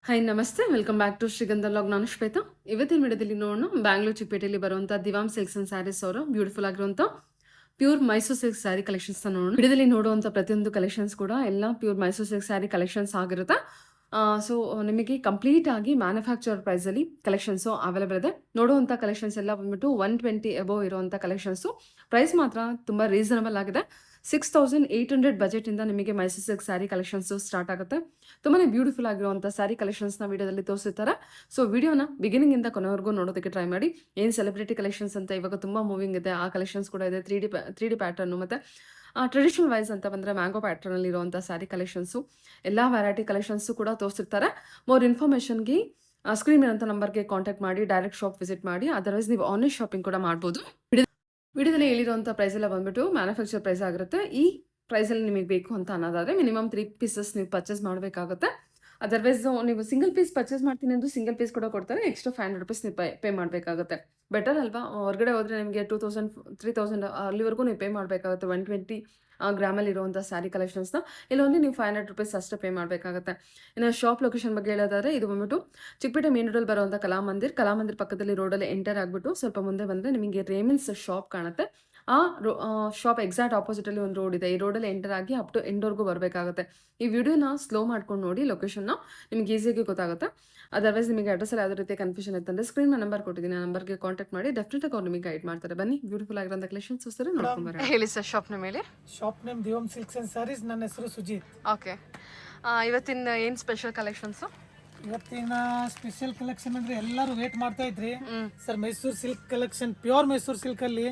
Hi ನಮಸ್ತೆ, welcome back to ಶ್ರೀಗಂಧ vlog. ನಾನು ಶ್ವೇತಾ. ಇವತ್ತಿನ ವಿಡಿಯೋದಲ್ಲಿ ನೋಡೋಣ ಬ್ಯಾಂಗ್ಳೂರ್ ಚಿಕ್ಕಪೇಟೆಯಲ್ಲಿ ಬರುವಂಥ ದಿವಾಮ್ ಸಿಲ್ಕ್ಸ್ ಅಂಡ್ ಸ್ಯಾರೀಸ್ ಅವರ ಬ್ಯೂಟಿಫುಲ್ ಆಗಿರುವಂಥ pure Mysuru silk sari collections ನೋಡೋಣ. ವಿಡಿಯೋದಲ್ಲಿ ನೋಡುವಂಥ ಪ್ರತಿಯೊಂದು ಕಲೆಕ್ಷನ್ಸ್ ಕೂಡ ಎಲ್ಲ pure Mysuru silk sari collections ಆಗಿರುತ್ತೆ. ಸೊ ನಿಮಗೆ ಕಂಪ್ಲೀಟ್ ಆಗಿ ಮ್ಯಾನುಫ್ಯಾಕ್ಚರ್ ಪ್ರೈಸಲ್ಲಿ ಕಲೆಕ್ಷನ್ಸು ಅವೈಲೇಬಲ್ ಇದೆ. ನೋಡುವಂಥ ಕಲೆಕ್ಷನ್ಸ್ ಎಲ್ಲ ಬಂದ್ಬಿಟ್ಟು 120 ಅಬೋವ್ ಇರುವಂಥ ಕಲೆಕ್ಷನ್ಸು. ಪ್ರೈಸ್ ಮಾತ್ರ ತುಂಬ ರೀಸನಬಲ್ ಆಗಿದೆ. 6800 ಬಜೆಟಿಂದ ನಿಮಗೆ Mysuru silk sari collections start ಆಗುತ್ತೆ. ತುಂಬಾ ಬ್ಯೂಟಿಫುಲ್ ಆಗಿರುವಂಥ ಸ್ಯಾರಿ ಕಲೆಕ್ಷನ್ಸ್ನ ವಿಡಿಯೋದಲ್ಲಿ ತೋರಿಸಿರ್ತಾರೆ. ಸೊ ವಿಡಿಯೋನ ಬಿಗಿನಿಂಗಿಂದ ಕೊನೆವರೆಗೂ ನೋಡೋದಕ್ಕೆ ಟ್ರೈ ಮಾಡಿ. ಏನು ಸೆಲೆಬ್ರಿಟಿ ಕಲೆಕ್ಷನ್ಸ್ ಅಂತ ಇವಾಗ ತುಂಬ ಮೂವಿಂಗ್ ಇದೆ, ಆ ಕಲೆಕ್ಷನ್ಸ್ ಕೂಡ ಇದೆ. 3D ಪ್ಯಾಟರ್ನು ಮತ್ತು ಟ್ರೆಡಿಷನಲ್ ವೈಸ್ ಅಂತ ಬಂದರೆ ಮ್ಯಾಂಗೋ ಪ್ಯಾಟರ್ನಲ್ಲಿ ಇರುವಂಥ ಸ್ಯಾರಿ ಕಲೆಕ್ಷನ್ಸು, ಎಲ್ಲ ವೆರೈಟಿ ಕಲೆಕ್ಷನ್ಸು ಕೂಡ ತೋರಿಸಿರ್ತಾರೆ. ಮೋರ್ ಇನ್ಫಾರ್ಮೇಷನ್ಗೆ ಸ್ಕ್ರೀನ್ ಮೇಲಂಥ ನಂಬರ್ಗೆ ಕಾಂಟ್ಯಾಕ್ಟ್ ಮಾಡಿ, ಡೈರೆಕ್ಟ್ ಶಾಪ್ ವಿಸಿಟ್ ಮಾಡಿ. ಅದರ್ವೈಸ್ ನೀವು ಆನ್ಲೈನ್ ಶಾಪಿಂಗ್ ಕೂಡ ಮಾಡ್ಬೋದು. ವಿಡಿಯೋದಲ್ಲಿ ಹೇಳಿರುವಂಥ ಪ್ರೈಸ್ ಎಲ್ಲ ಬಂದ್ಬಿಟ್ಟು ಮ್ಯಾನುಫ್ಯಾಕ್ಚರ್ ಪ್ರೈಸ್ ಆಗಿರುತ್ತೆ. ಈ ಪ್ರೈಸಲ್ಲಿ ನಿಮಗೆ ಬೇಕು ಅಂತ ಅನ್ನೋದಾದರೆ ಮಿನಿಮಮ್ 3 ಪೀಸಸ್ ನೀವು ಪರ್ಚೇಸ್ ಮಾಡಬೇಕಾಗುತ್ತೆ. ಅದರ್ವೈಸ್ ನೀವು ಸಿಂಗಲ್ ಪೀಸ್ ಪರ್ಚೇಸ್ ಮಾಡ್ತೀನಿ ಅಂದರೆ ಸಿಂಗಲ್ ಪೀಸ್ ಕೂಡ ಕೊಡ್ತಾರೆ. ಎಕ್ಸ್ಟ್ರಾ 500 ರೂಪೀಸ್ ನೀವು ಪೇ ಮಾಡಬೇಕಾಗುತ್ತೆ. ಬೆಟರ್ ಅಲ್ವಾ? ಹೊರಗಡೆ ಹೋದರೆ ನಿಮಗೆ 2000 3000 ಅಲ್ಲಿವರೆಗೂ ನೀವು ಪೇ ಮಾಡಬೇಕಾಗುತ್ತೆ 120 ಗ್ರಾಮಲ್ಲಿ ಇರುವಂಥ ಸ್ಯಾರಿ ಕಲೆಕ್ಷನ್ಸ್ನ. ಇಲ್ಲೊಂದು ನೀವು 500 ರೂಪೀಸ್ ಅಷ್ಟೇ ಪೇ ಮಾಡಬೇಕಾಗುತ್ತೆ. ಇನ್ನು ಶಾಪ್ ಲೊಕೇಶನ್ ಬಗ್ಗೆ ಹೇಳೋದಾದರೆ ಇದು ಬಂದ್ಬಿಟ್ಟು ಚಿಕ್ಕಪೇಟೆ ಮೇನ್ ರೋಡಲ್ಲಿ ಬರುವಂಥ ಕಲಾಮಂದಿರ್ ಪಕ್ಕದಲ್ಲಿ ರೋಡಲ್ಲಿ ಎಂಟರ್ ಆಗಿಬಿಟ್ಟು ಸ್ವಲ್ಪ ಮುಂದೆ ಬಂದರೆ ನಿಮಗೆ ರೇಮನ್ಸ್ ಶಾಪ್ ಕಾಣುತ್ತೆ. ಆ ಶಾಪ್ ಎಕ್ಸಾಕ್ಟ್ ಆಪೋಸಿಟಲ್ಲಿ ಒಂದು ರೋಡ್ ಇದೆ. ಈ ರೋಡಲ್ಲಿ ಎಂಟರ್ ಆಗಿ ಅಪ್ ಟು ಎಂಡೋರ್ಗೂ ಬರಬೇಕಾಗುತ್ತೆ. ಈ ವಿಡಿಯೋನ ಸ್ಲೋ ಮಾಡ್ಕೊಂಡು ನೋಡಿ, ಲೊಕೇಶನ್ನ ನಿಮಗೆ ಈಸಿಯಾಗಿ ಗೊತ್ತಾಗುತ್ತೆ. ಅದರ್ವೈಸ್ ನಿಮಗೆ ಅಡ್ರೆಸ್ಸಲ್ಲಿ ಯಾವುದೇ ರೀತಿ ಕನ್ಫ್ಯೂಷನ್ ಇತ್ತಂದರೆ ಸ್ಕ್ರೀನ್ ನಂಬರ್ ಕೊಟ್ಟಿದ್ದೀನಿ, ಆ ನಂಬರ್ಗೆ ಕಾಂಟ್ಯಾಕ್ಟ್ ಮಾಡಿ. ಡೆಫಿನೆಟಾಗಿ ಅವ್ರು ನಿಮಗೆ ಗೈಡ್ ಮಾಡ್ತಾರೆ. ಬನ್ನಿ, ಬ್ಯೂಟಿಫುಲ್ ಆಗಿರೋಂಥ ಕಲೆಕ್ಷನ್ಸ್ ಸರ್ ನೋಡ್ಕೊಂಬರೋಣ. ಹೇಳಿ ಸರ್ ಶಾಪ್ನ ಮೇಲೆ. Shop name Divam silks and sarees. ನನ್ನ ಹೆಸರು ಸುಜಿತ್. ಓಕೆ, ಇವತ್ತಿನ ಏನು ಸ್ಪೆಷಲ್ ಕಲೆಕ್ಷನ್ಸು? ಇವತ್ತಿನ ಸ್ಪೆಷಲ್ ಕಲೆಕ್ಷನ್ ಅಂದ್ರೆ ಎಲ್ಲರೂ ವೇಟ್ ಮಾಡ್ತಾ ಇದ್ರಿ sir. Mysuru silk collection, pure Mysuru silk ಅಲ್ಲಿ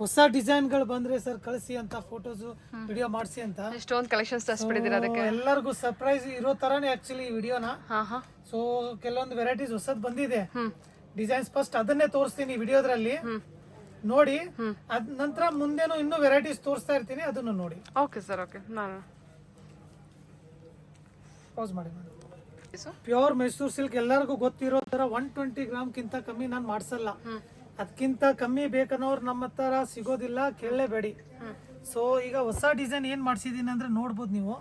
ಹೊಸ ಡಿಸೈನ್ ಗಳು ಬಂದ್ರೆ ಸರ್ ಕಳಿಸಿ ಅಂತ, ಫೋಟೋಸ್ ವಿಡಿಯೋ ಮಾಡಿಸಿ ಅಂತ ಎಷ್ಟೊಂದು ಕಲೆಕ್ಷನ್ಸ್ ತರಿಸ್ಬಿಟ್ಟಿದ್ದೀರಾ. ಅದಕ್ಕೆ ಎಲ್ಲರಿಗೂ ಸರ್ಪ್ರೈಸ್ ಇರೋ ತರಾನೇ ಆಕ್ಚುಲಿ ಈ ವಿಡಿಯೋನ. ಸೊ ಕೆಲವೊಂದು ವೆರೈಟೀಸ್ ಹೊಸದ್ ಬಂದಿದೆ ಡಿಸೈನ್ಸ್. ಫಸ್ಟ್ ಅದನ್ನೇ ತೋರಿಸ್ತೀನಿ ವಿಡಿಯೋದ್ರಲ್ಲಿ ನೋಡಿ. ಅದ್ ನಂತರ ಮುಂದೇನು ಇನ್ನೂ ವೆರೈಟೀಸ್ ತೋರಿಸ್ತಾ ಇರ್ತೀನಿ, ಅದನ್ನು ನೋಡಿ. Okay sir, okay. ನಾನು ಪಾಸ್ ಮಾಡಿ. ಪ್ಯೂರ್ ಮೈಸೂರು ಸಿಲ್ಕ್ ಎಲ್ಲರಿಗೂ ಗೊತ್ತಿರೋ ತರ 120 ಗ್ರಾಮ್ಗಿಂತ ಕಮ್ಮಿ ನಾನು ಮಾಡ್ಸಲ್ಲ. ಅದಕ್ಕಿಂತ ಕಮ್ಮಿ ಬೇಕನ್ನೋರು ನಮ್ಮ ಹತ್ರ ಸಿಗೋದಿಲ್ಲ, ಕೇಳಲೇಬೇಡಿ. ಸೊ ಈಗ ಹೊಸ ಡಿಸೈನ್ ಏನ್ ಮಾಡ್ಸಿದೀನಿ ಅಂದ್ರೆ ನೋಡ್ಬೋದು ನೀವು,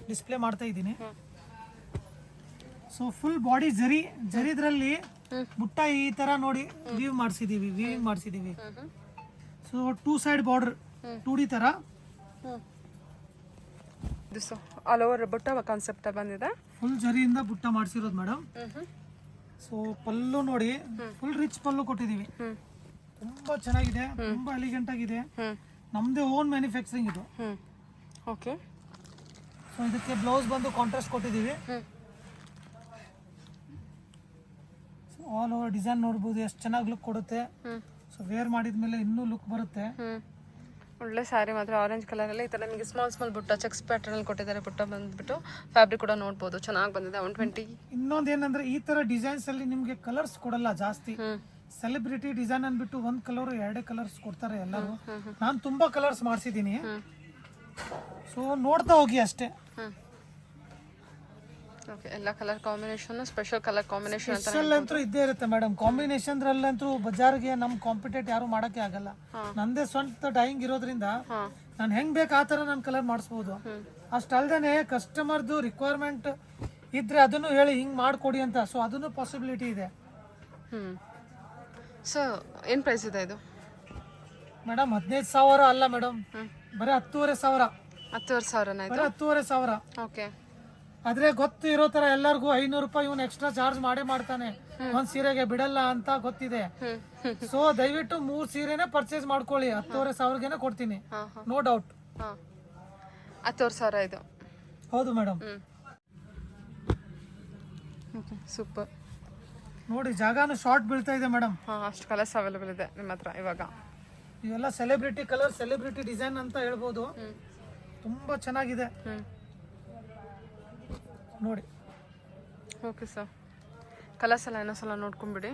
ಡಿಸ್ಪ್ಲೇ ಮಾಡ್ತಾ ಇದ್ದೀನಿ. ಸೊ ಫುಲ್ ಬಾಡಿ ಜರಿದ್ರಲ್ಲಿ ಬುಟ್ಟ ಈ ತರ ನೋಡಿ ವೀವಿಂಗ್ ಮಾಡಿಸಿದೀವಿ. ಸೊ 2 ಸೈಡ್ ಬಾರ್ಡರ್ 2D ತರ ಆಲ್ ಓವರ್ ಬುಟ್ಟ ಕಾನ್ಸೆಪ್ಟ್ ಬಂದಿದೆ. ಫುಲ್ ಜರಿಯಿಂದ ಬುಟ್ಟ ಮಾಡಿಸಿರೋದು ಮೇಡಮ್. ಸೊ ಪಲ್ಲು ನೋಡಿ, ಫುಲ್ ರಿಚ್ ಪಲ್ಲು ಕೊಟ್ಟಿದೀವಿ. ತುಂಬಾ ಚೆನ್ನಾಗಿದೆ, ತುಂಬಾ ಎಲಿಗೆಂಟ್ ಆಗಿದೆ. ನಮ್ದೇ ಓನ್ ಮ್ಯಾನುಫ್ಯಾಕ್ಚರಿಂಗ್ ಇದು. ಓಕೆ. ಸೊ ಇದಕ್ಕೆ ಬ್ಲೌಸ್ ಬಂದು ಕಾಂಟ್ರಾಸ್ಟ್ ಕೊಟ್ಟಿದೀವಿ. ಆಲ್ ಓವರ್ ಡಿಸೈನ್ ನೋಡ್ಬೋದು ಎಷ್ಟು ಚೆನ್ನಾಗಿ ಲುಕ್ ಕೊಡುತ್ತೆ. ಸೊ ವೇರ್ ಮಾಡಿದ್ಮೇಲೆ ಇನ್ನೂ ಲುಕ್ ಬರುತ್ತೆ. ಒಳ್ಳೆ ಸ್ಯಾರಿ ಮಾತ್ರ ಆರೆಂಜ್ ಕಲರ್ ಅಲ್ಲಿ ಈ ತರ ನಿಮಗೆ ಸ್ಮಾಲ್ ಬುಟ್ಟ ಚೆಕ್ಸ್ ಪ್ಯಾಟರ್ನ್ ಅಲ್ಲಿ ಕೊಟ್ಟಿದ್ದಾರೆ. ಬುಟ್ಟ ಬಂದ್ಬಿಟ್ಟು ಫ್ಯಾಬ್ರಿಕ್ ಕೂಡ ನೋಡ್ಬೋದು, ಚೆನ್ನಾಗಿ ಬಂದಿದೆ. 120. ಇನ್ನೊಂದೇನಂದ್ರೆ ಈ ತರ ಡಿಸೈನ್ಸ್ ಅಲ್ಲಿ ನಿಮ್ಗೆ ಕಲರ್ಸ್ ಕೊಡಲ್ಲ ಜಾಸ್ತಿ. ಸೆಲೆಬ್ರಿಟಿ ಡಿಸೈನ್ ಅನ್ಬಿಟ್ಟು 1 ಕಲರ್ 2 ಕಲರ್ಸ್ ಕೊಡ್ತಾರೆ ಎಲ್ಲರೂ. ನಾನು ತುಂಬಾ ಕಲರ್ಸ್ ಮಾಡಿಸಿದೀನಿ. ಸೊ ನೋಡ್ತಾ ಹೋಗಿ ಅಷ್ಟೇ. ಓಕೆ, ಎಲ್ಲ colour combination, special colour combination ಅಂತ ಅಂತೂ ಇದ್ದೇ ಇರುತ್ತೆ ಮೇಡಮ್. ಕಾಂಬಿನೇಷನ್ ರಲ್ಲಂತೂ ಬಜಾರ್ಗೆ ನಮ್ ಕಾಂಪಿಟೇಟ್ ಯಾರು ಮಾಡಕ್ಕೆ ಆಗಲ್ಲ. ನಂದೇ ಸ್ವಂತ ಡೈಯಿಂಗ್ ಇರೋದ್ರಿಂದ ನಾನು ಹೆಂಗ್ ಬೇಕು ಆ ತರ ನಾನು ಕಲರ್ ಮಾಡಿಸ್ಬೋದು. ಅಷ್ಟಲ್ದೇನೆ ಕಸ್ಟಮರ್ದು ರಿಕ್ವೈರ್ಮೆಂಟ್ ಇದ್ರೆ ಅದನ್ನು ಹೇಳಿ ಹಿಂಗ್ ಮಾಡ್ಕೊಡಿ ಅಂತ. ಸೊ ಅದನ್ನು ಪಾಸಿಬಿಲಿಟಿ ಇದೆ. ಸೊ ಏನ್ ಪ್ರೈಸ್ ಇದೆ ಇದು ಮೇಡಮ್? 15,000 ಅಲ್ಲ ಮೇಡಮ್, ಬರೀ 10,500. 10,500 ಬರೀ 10,500. ಓಕೆ. ಆದ್ರೆ ಗೊತ್ತು ಇರೋ ತರ ಎಲ್ಲರಿಗೂ 500 ರೂಪಾಯಿ ಇವನು ಎಕ್ಸ್ಟ್ರಾ ಚಾರ್ಜ್ ಮಾಡ್ತಾನೆ ಒಂದ್ ಸೀರೆಗೆ ಬಿಡಲ್ಲ ಅಂತ ಗೊತ್ತಿದೆ. ಸೊ ದಯವಿಟ್ಟು 3 ಸೀರೆನೆ ಪರ್ಚೇಸ್ ಮಾಡ್ಕೊಳ್ಳಿ. 10,500ಗೆ ಕೊಡ್ತೀನಿ, ನೋ ಡೌಟ್. 10,500 ಇದು. ಹೌದು ಮೇಡಮ್. ಸೂಪರ್. ನೋಡಿ ಜಾಗನು ಶಾರ್ಟ್ ಬೀಳ್ತಾ ಇದೆ ಮೇಡಮ್. ಅಷ್ಟು ಕಲರ್ಸ್ ಅವೈಲೇಬಲ್ ಇದೆ ನಿಮ್ಮ ಹತ್ರ ಇವಾಗ. ಇವೆಲ್ಲ ಸೆಲೆಬ್ರಿಟಿ ಕಲರ್, ಸೆಲೆಬ್ರಿಟಿ ಡಿಸೈನ್ ಅಂತ ಹೇಳ್ಬೋದು. ತುಂಬಾ ಚೆನ್ನಾಗಿದೆ ನೋಡಿ. ಓಕೆ ಸರ್, ಕಲರ್ಸ್ ಎಲ್ಲ ಇನ್ನೊಂದ್ಸಲ ನೋಡ್ಕೊಂಬಿಡಿ.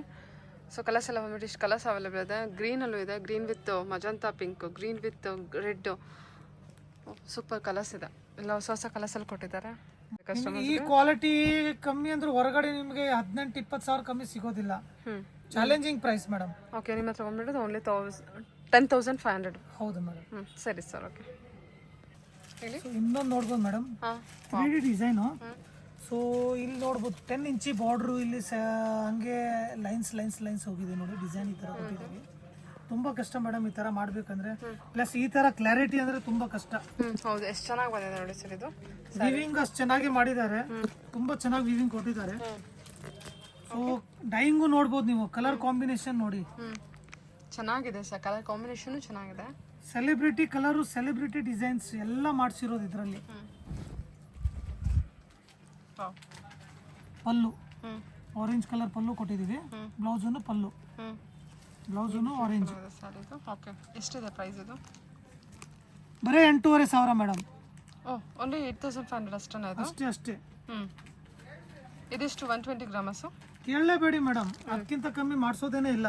ಸೊ ಕಲರ್ಸ್ ಎಲ್ಲ ಬಂದ್ಬಿಟ್ಟು ಇಷ್ಟು ಕಲರ್ಸ್ ಅವೈಲೇಬಲ್ ಇದೆ. ಗ್ರೀನಲ್ಲೂ ಇದೆ, green with magenta pink, green with red. Super colours ಇದೆ. ಎಲ್ಲ ಹೊಸ ಕಲರ್ಸಲ್ಲಿ ಕೊಟ್ಟಿದ್ದಾರೆ. ಈ ಕ್ವಾಲಿಟಿ ಕಮ್ಮಿ ಅಂದ್ರೆ ಹೊರಗಡೆ ನಿಮಗೆ 18-20 ಸಾವಿರ ಕಮ್ಮಿ ಸಿಗೋದಿಲ್ಲ. Challenging price madam. ಓಕೆ, ನಿಮ್ಮ ಹತ್ರ ಬಂದ್ಬಿಟ್ಟು ಓನ್ಲಿ 10,500. ಹೌದು ಮೇಡಮ್. ಸರಿ ಸರ್, ಓಕೆ. ಇನ್ನೊಂದು ನೋಡ್ಬೋದು ಮೇಡಮ್, 3D ಡಿಸೈನು. ಸೊ ಇಲ್ಲಿ ನೋಡ್ಬೋದು 10 ಇಂಚಿ ಬಾರ್ಡ್ರು ಇಲ್ಲಿ ಹಂಗೆ ಲೈನ್ಸ್ ಹೋಗಿದೆ ನೋಡಿ, ಡಿಸೈನ್ ಈ ಥರ ಕೊಟ್ಟಿದ್ದೀವಿ. ತುಂಬ ಕಷ್ಟ ಮೇಡಮ್ ಈ ಥರ ಮಾಡಬೇಕಂದ್ರೆ, ಪ್ಲಸ್ ಈ ಥರ ಕ್ಲಾರಿಟಿ ಅಂದರೆ ತುಂಬ ಕಷ್ಟ. ಹೌದು, ಎಷ್ಟು ಚೆನ್ನಾಗಿ ಬಂದಿದೆ ನೋಡಿ ಸರ್ ಇದು. ವಿವಿಂಗ್ ಅಷ್ಟು ಚೆನ್ನಾಗಿ ಮಾಡಿದ್ದಾರೆ, ತುಂಬ ಚೆನ್ನಾಗಿ ವಿವಿಂಗ್ ಕೊಟ್ಟಿದ್ದಾರೆ. ಸೊ ಡೈಯಿಂಗು ನೋಡ್ಬೋದು ನೀವು, ಕಲರ್ ಕಾಂಬಿನೇಷನ್ ನೋಡಿ ಚೆನ್ನಾಗಿದೆ ಸರ್, ಕಲರ್ ಕಾಂಬಿನೇಷನ್ ಚೆನ್ನಾಗಿದೆ. ಸೆಲೆಬ್ರಿಟಿ ಕಲರು, ಸೆಲೆಬ್ರಿಟಿ ಡಿಸೈನ್ಸ್ ಎಲ್ಲ ಮಾಡಿಸಿರೋದು ಇದರಲ್ಲಿ. ಪಲ್ಲು ಆರೆಂಜ್ ಕಲರ್ ಪಲ್ಲು ಕೊಟ್ಟಿದ್ದೀವಿ, ಬ್ಲೌಸನ್ನು ಪಲ್ಲು, ಬ್ಲೌಸನ್ನು ಆರೆಂಜ್. ಓಕೆ, ಎಷ್ಟಿದೆ ಪ್ರೈಸ್ ಇದು? ಬರೀ 8,500 ಮೇಡಮ್. ಓಹ್, ಓನ್ಲಿ 8,500 ಅಷ್ಟೇ ಇದು? ಅಷ್ಟೇ. ಇದಿಷ್ಟು 120 ಗ್ರಾಮಸು? ಕೇಳಲೇಬೇಡಿ ಮೇಡಮ್, ಅದಕ್ಕಿಂತ ಕಮ್ಮಿ ಮಾಡಿಸೋದೇನೇ ಇಲ್ಲ.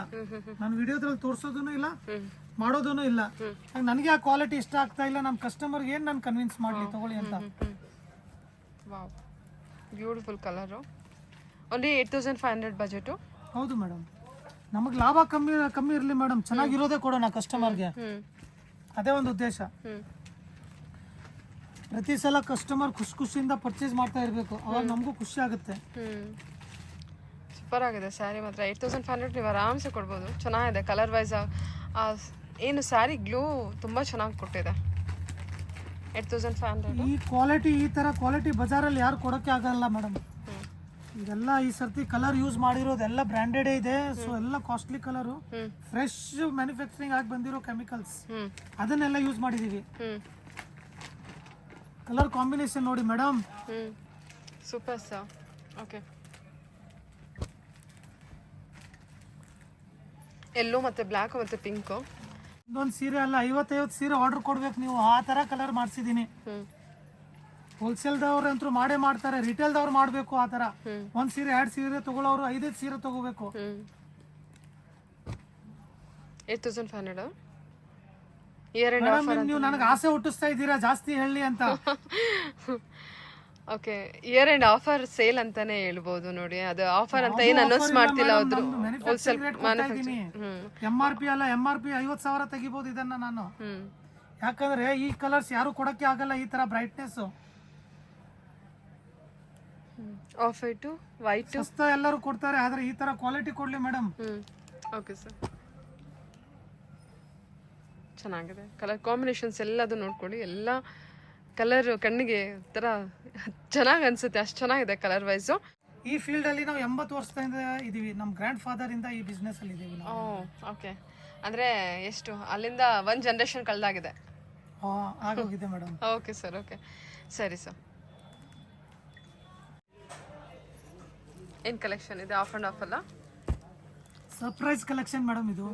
ನಾನು ವಿಡಿಯೋದ್ರಲ್ಲಿ ತೋರಿಸೋದೂ ಇಲ್ಲ, ಮಾಡೋದೂ ಇಲ್ಲ. ನನಗೆ ಆ ಕ್ವಾಲಿಟಿ ಇಷ್ಟ ಆಗ್ತಾ ಇಲ್ಲ, ನಮ್ಮ ಕಸ್ಟಮರ್ಗೆ ಏನು ನಾನು ಕನ್ವಿನ್ಸ್ ಮಾಡಲಿ ತಗೊಳ್ಳಿ ಅಂತ. Wow, beautiful colour. Only 8,500 budget? ಹೌದು ಮೇಡಮ್, ನಮಗೆ ಲಾಭ ಕಮ್ಮಿ ಇರಲಿ ಮೇಡಮ್, ಚೆನ್ನಾಗಿರೋದೇ ಕೊಡೋಣ ಕಸ್ಟಮರ್ಗೆ, ಅದೇ ಒಂದು ಉದ್ದೇಶ. ಪ್ರತಿ ಸಲ ಕಸ್ಟಮರ್ ಖುಷಿಯಿಂದ ಪರ್ಚೇಸ್ ಮಾಡ್ತಾ ಇರಬೇಕು, ಅವಾಗ ನಮಗೂ ಖುಷಿ ಆಗುತ್ತೆ. ಸೂಪರ್ ಆಗಿದೆ ಸ್ಯಾರಿ ಮಾತ್ರ. 8,500 ನೀವು ಆರಾಮ್ಸೆ ಕೊಡ್ಬೋದು. ಚೆನ್ನಾಗಿದೆ ಕಲರ್ ವೈಸ್. ಏನು ಸ್ಯಾರಿ ಗ್ಲೂ ತುಂಬ ಚೆನ್ನಾಗಿ ಕೊಟ್ಟಿದೆ. 8,500. ಈ ಕ್ವಾಲಿಟಿ, ಈ ಥರ ಕ್ವಾಲಿಟಿ ಬಜಾರಲ್ಲಿ ಯಾರು ಕೊಡೋಕ್ಕೆ ಆಗಲ್ಲ ಮೇಡಮ್. ಇದೆಲ್ಲ ಈ ಸರ್ತಿ ಕಲರ್ ಯೂಸ್ ಮಾಡಿರೋದು ಎಲ್ಲ ಬ್ರ್ಯಾಂಡೆಡೇ ಇದೆ. ಸೊ ಎಲ್ಲ ಕಾಸ್ಟ್ಲಿ ಕಲರು, ಫ್ರೆಶ್ ಮ್ಯಾನುಫ್ಯಾಕ್ಚರಿಂಗ್ ಆಗಿ ಬಂದಿರೋ ಕೆಮಿಕಲ್ಸ್, ಅದನ್ನೆಲ್ಲ ಯೂಸ್ ಮಾಡಿದೀವಿ. ಕಲರ್ ಕಾಂಬಿನೇಷನ್ ನೋಡಿ ಮೇಡಮ್, ಸೂಪರ್ ಸರ್. ಓಕೆ, ಎಲ್ಲೋ ಮತ್ತೆ ಬ್ಲ್ಯಾಕ್ ಮತ್ತೆ ಪಿಂಕ್. ಇದೊಂದು ಸೀರೆ ಅಲ್ಲ, 50 ಸೀರೆ ಆರ್ಡರ್ ಕೊಡ್ಬೇಕು ನೀವು, ಆ ಥರ ಕಲರ್ ಮಾಡಿಸಿದ್ದೀನಿ. ಹೋಲ್ಸೇಲ್ದವ್ರು ಅಂತೂ ಮಾಡೇ ಮಾಡ್ತಾರೆ, ರಿಟೇಲ್ದವ್ರು ಮಾಡಬೇಕು ಆ ಥರ. 1 ಸೀರೆ 2 ಸೀರೆ ತಗೊಳ್ಳೋರು 5 ಸೀರೆ ತಗೋಬೇಕು. 8,500. ನೀವು ನನಗೆ ಆಸೆ ಹುಟ್ಟಿಸ್ತಾ ಇದ್ದೀರಾ ಜಾಸ್ತಿ ಹೇಳಿ ಅಂತ. Okay, year end offer sale ಅಂತಾನೆ ಹೇಳ್ಬೋದು ನೋಡಿ. ಅದು ಆಫರ್ ಅಂತ ಏನು ಅನೌನ್ಸ್ ಮಾಡ್ತಿಲ್ಲ ಅವರು. ಹೋಲ್ಸೇಲ್ MRP ಅಲ್ಲ, MRP 50,000 ತೆಗಿಬಹುದು ಇದನ್ನ ನಾನು. ಯಾಕಂದ್ರೆ ಈ ಕಲರ್ಸ್ ಯಾರು ಕೊಡಕ್ಕೆ ಆಗಲ್ಲ, ಈ ತರ ಬ್ರೈಟ್ನೆಸ್. ಆಫ್ ವೈಟ್, ವೈಟ್ ಸಸ್ತ ಎಲ್ಲರೂ ಕೊಡ್ತಾರೆ, ಆದ್ರೆ ಈ ತರ ಕ್ವಾಲಿಟಿ ಕೊಡ್ಲಿ ಮೇಡಮ್. ಓಕೆ ಸರ್, ಚೆನ್ನಾಗಿದೆ ಕಲರ್ ಕಾಂಬಿನೇಷನ್ಸ್ ಎಲ್ಲದು ನೋಡ್ಕೊಳ್ಳಿ. ಎಲ್ಲ ಕಲರ್ ಕಣ್ಣಿಗೆ ಥರ ಚೆನ್ನಾಗಿ ಅನ್ಸುತ್ತೆ, ಅಷ್ಟು ಚೆನ್ನಾಗಿದೆ ಕಲರ್ ವೈಸು. ಈ ಫೀಲ್ಡ್ ಅಲ್ಲಿ ನಾವು 80 ವರ್ಷದಿಂದ ಇದೀವಿ, ನಮ್ಮ ಗ್ರ್ಯಾಂಡ್ ಫಾದರ್ ಇಂದ ಈ ಬಿಸ್ನೆಸ್ ಅಲ್ಲಿ ಇದೀವಿ ನಾವು. ಓಕೆ, ಅಂದ್ರೆ ಎಷ್ಟು ಅಲ್ಲಿಂದ 1 ಜನರೇಷನ್ ಕಳೆದಾಗಿದೆ. ಆಗೋಗಿದೆ ಮೇಡಮ್. ಓಕೆ ಸರ್, ಓಕೆ ಸರಿ ಸರ್. ಏನು ಕಲೆಕ್ಷನ್ ಇದೆ? ಆಫ್ ಅಂಡ್ ಆಫ್ ಅಲ್ಲ, ಸರ್ಪ್ರೈಸ್ ಕಲೆಕ್ಷನ್ ಮೇಡಮ್ ಇದು.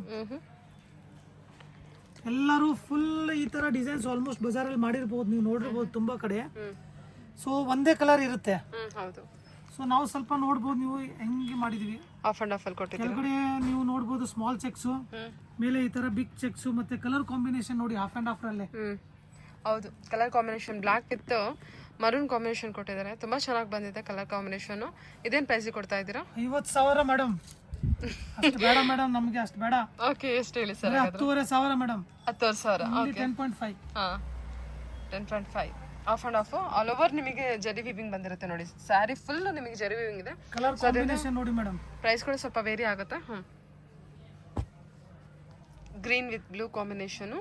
ಎಲ್ಲರೂ ಫುಲ್ ಈ ತರ ಡಿಸೈನ್ಸ್ ಆಲ್ಮೋಸ್ಟ್ ಬಜಾರಲ್ಲಿ ಮಾಡಿರ್ಬೋದು, ನೀವು ನೋಡಿರ್ಬೋದು ತುಂಬಾ ಕಡೆ. ಸೊ ಒಂದೇ ಕಲರ್ ಇರುತ್ತೆ. ಹೌದು. ಸೊ ನಾವು ಸ್ವಲ್ಪ ನೋಡ್ಬೋದು, ನೀವು ಹೆಂಗೆ ಮಾಡಿದೀವಿ. ಆಫ್ ಅಂಡ್ ಆಫ್ ಅಲ್ಲಿ ಕೊಟ್ಟಿದ್ದೀವಿ. ಕೆಳಗಡೆ ನೀವು ನೋಡ್ಬೋದು ಸ್ಮಾಲ್ ಚೆಕ್ಸ್, ಮೇಲೆ ಈ ತರ ಬಿಗ್ ಚೆಕ್ಸ್, ಮತ್ತೆ ಕಲರ್ ಕಾಂಬಿನೇಷನ್ ನೋಡಿ ಹಾಫ್ ಅಂಡ್ ಆಫ್ ಅಲ್ಲೇ. ಹೌದು, ಕಲರ್ ಕಾಂಬಿನೇಷನ್ ಬ್ಲಾಕ್ ಇತ್ತು, ಮರೂನ್ ಕಾಂಬಿನೇಷನ್ ಕೊಟ್ಟಿದ್ದಾರೆ. ತುಂಬಾ ಚೆನ್ನಾಗಿ ಬಂದಿದೆ ಕಲರ್ ಕಾಂಬಿನೇಷನ್. ಇದೇನು ಪ್ರೈಸಿಗೆ ಕೊಡ್ತಾ ಇದ್ದೀರಾ? 50,000 ಮೇಡಮ್. ಅಷ್ಟು ಬೇಡ ಮೇಡಮ್, ನಮಗೆ ಅಷ್ಟು ಬೇಡ. ಓಕೆ, ಎಷ್ಟು ಹೇಳಿ sir? 10,500 madam. 10,000. Okay, 10.5. 10.5 of and of. All over ನಿಮಗೆ ಜರಿ ವಿವಿಂಗ್ ಬಂದಿರುತ್ತೆ ನೋಡಿ. ಸ್ಯಾರಿ ಫುಲ್ ನಿಮಗೆ ಜರಿ ವಿವಿಂಗ್ ಇದೆ. ಕಲರ್ ಕಾಂಬಿನೇಷನ್ ನೋಡಿ ಮೇಡಮ್. ಪ್ರೈಸ್ ಕೂಡ ಸ್ವಲ್ಪ ವೇರಿ ಆಗುತ್ತೆ. Green with blue combination.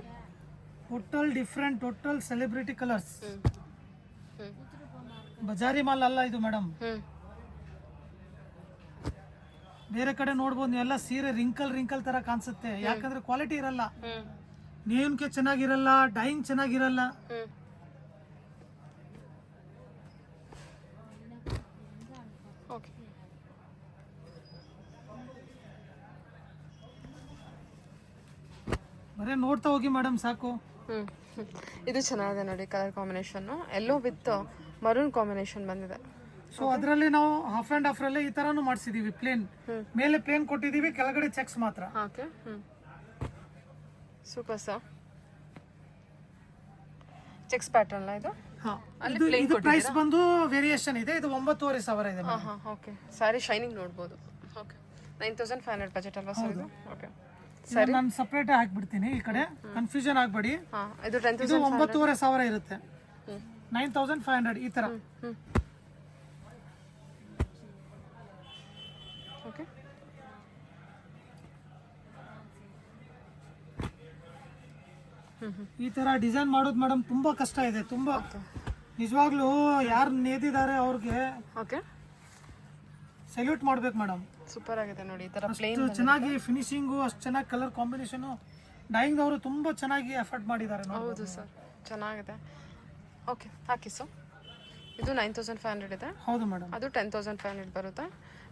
Total different, total celebrity colours. ಬಜಾರಿ ಮಾಲ್ ಅಲ್ಲ ಇದು ಮೇಡಮ್. ಬೇರೆ ಕಡೆ ನೋಡ್ಬೋದು ನೀವೆಲ್ಲ ಸೀರೆ ರಿಂಕಲ್ ತರ ಕಾಣಿಸುತ್ತೆ, ಯಾಕಂದ್ರೆ ಕ್ವಾಲಿಟಿ ಇರಲ್ಲ, ನೇಮ್ಗೆ ಚೆನ್ನಾಗಿರಲ್ಲ, ಡೈಯಿಂಗ್ ಚೆನ್ನಾಗಿರಲ್ಲ. ಬರೀ ನೋಡ್ತಾ ಹೋಗಿ ಮೇಡಮ್ ಸಾಕು. ಇದು ಚೆನ್ನಾಗಿದೆ ನೋಡಿ colour combination. Yellow with maroon combination ಬಂದಿದೆ. ಸೊ ಅದರಲ್ಲಿ ನಾವು ಹಾಫ್ ಅಂಡ್ ಹಾಫ್ ರಲ್ಲಿ ಈ ತರಾನು ಮಾಡಿಸಿದೀವಿ. ಪ್ಲೇನ್ ಮೇಲೆ ಪ್ಲೇನ್ ಕೊಟ್ಟಿದೀವಿ, ಕೆಳಗಡೆ ಚೆಕ್ಸ್ ಮಾತ್ರ. Okay, super sir. Cheques pattern ಅಲ್ಲ ಇದು? ಇದು ಪ್ರೈಸ್ ಬಂದು ವೇರಿಯೇಷನ್ ಇದೆ. ಇದು 9,500 ಇದೆ. ಓಕೆ, ಸಾರಿ ಶೈನಿಂಗ್ ನೋಡ್ಬೋದು. ಓಕೆ, 9,500 ಬಜೆಟ್ ಅಲ್ವಾ ಸರ್ ಇದು? ಓಕೆ ಸರಿ, ನಾನು ಸಪ್ರೇಟ್ ಹಾಕ್ಬಿಡ್ತೀನಿ, ಈ ಕಡೆ ಕನ್ಫ್ಯೂಷನ್ ಆಗಬೇಡಿ. ಇದು 10,000. 9,500 ಇರುತ್ತೆ, 9,500 ಈ ತರ. ಈ ತರ ಡಿಸೈನ್ ಮಾಡೋದು ಮೇಡಮ್ ತುಂಬಾ ಕಷ್ಟ ಇದೆ, ತುಂಬಾ ನಿಜವಾಗ್ಲೂ ಯಾರು ನೇದಿದ್ದಾರೆ ಅವ್ರಿಗೆ ಓಕೆ, ಸಲ್ಯೂಟ್ ಮಾಡ್ಬೇಕು ಮೇಡಮ್. ಸೂಪರ್ ಆಗಿದೆ ನೋಡಿ. ಈ ತರ ಪ್ಲೇನ್ ಅಷ್ಟು ಚೆನ್ನಾಗಿ ಫಿನಿಶಿಂಗು, ಅಷ್ಟು ಚೆನ್ನಾಗಿ ಕಲರ್ ಕಾಂಬಿನೇಷನ್, ಡೈಯಿಂಗ್ ಅವರು ತುಂಬಾ ಚೆನ್ನಾಗಿ ಎಫರ್ಟ್ ಮಾಡಿದ್ದಾರೆ ನೋಡಿ. ಹೌದು ಸರ್, ಚೆನ್ನಾಗಿದೆ. ಓಕೆ, ಹಾಕಿ ಸರ್. ಇದು 9500 ಇದೆ. ಹೌದು ಮೇಡಮ್. ಅದು 10500 ಬರುತ್ತೆ.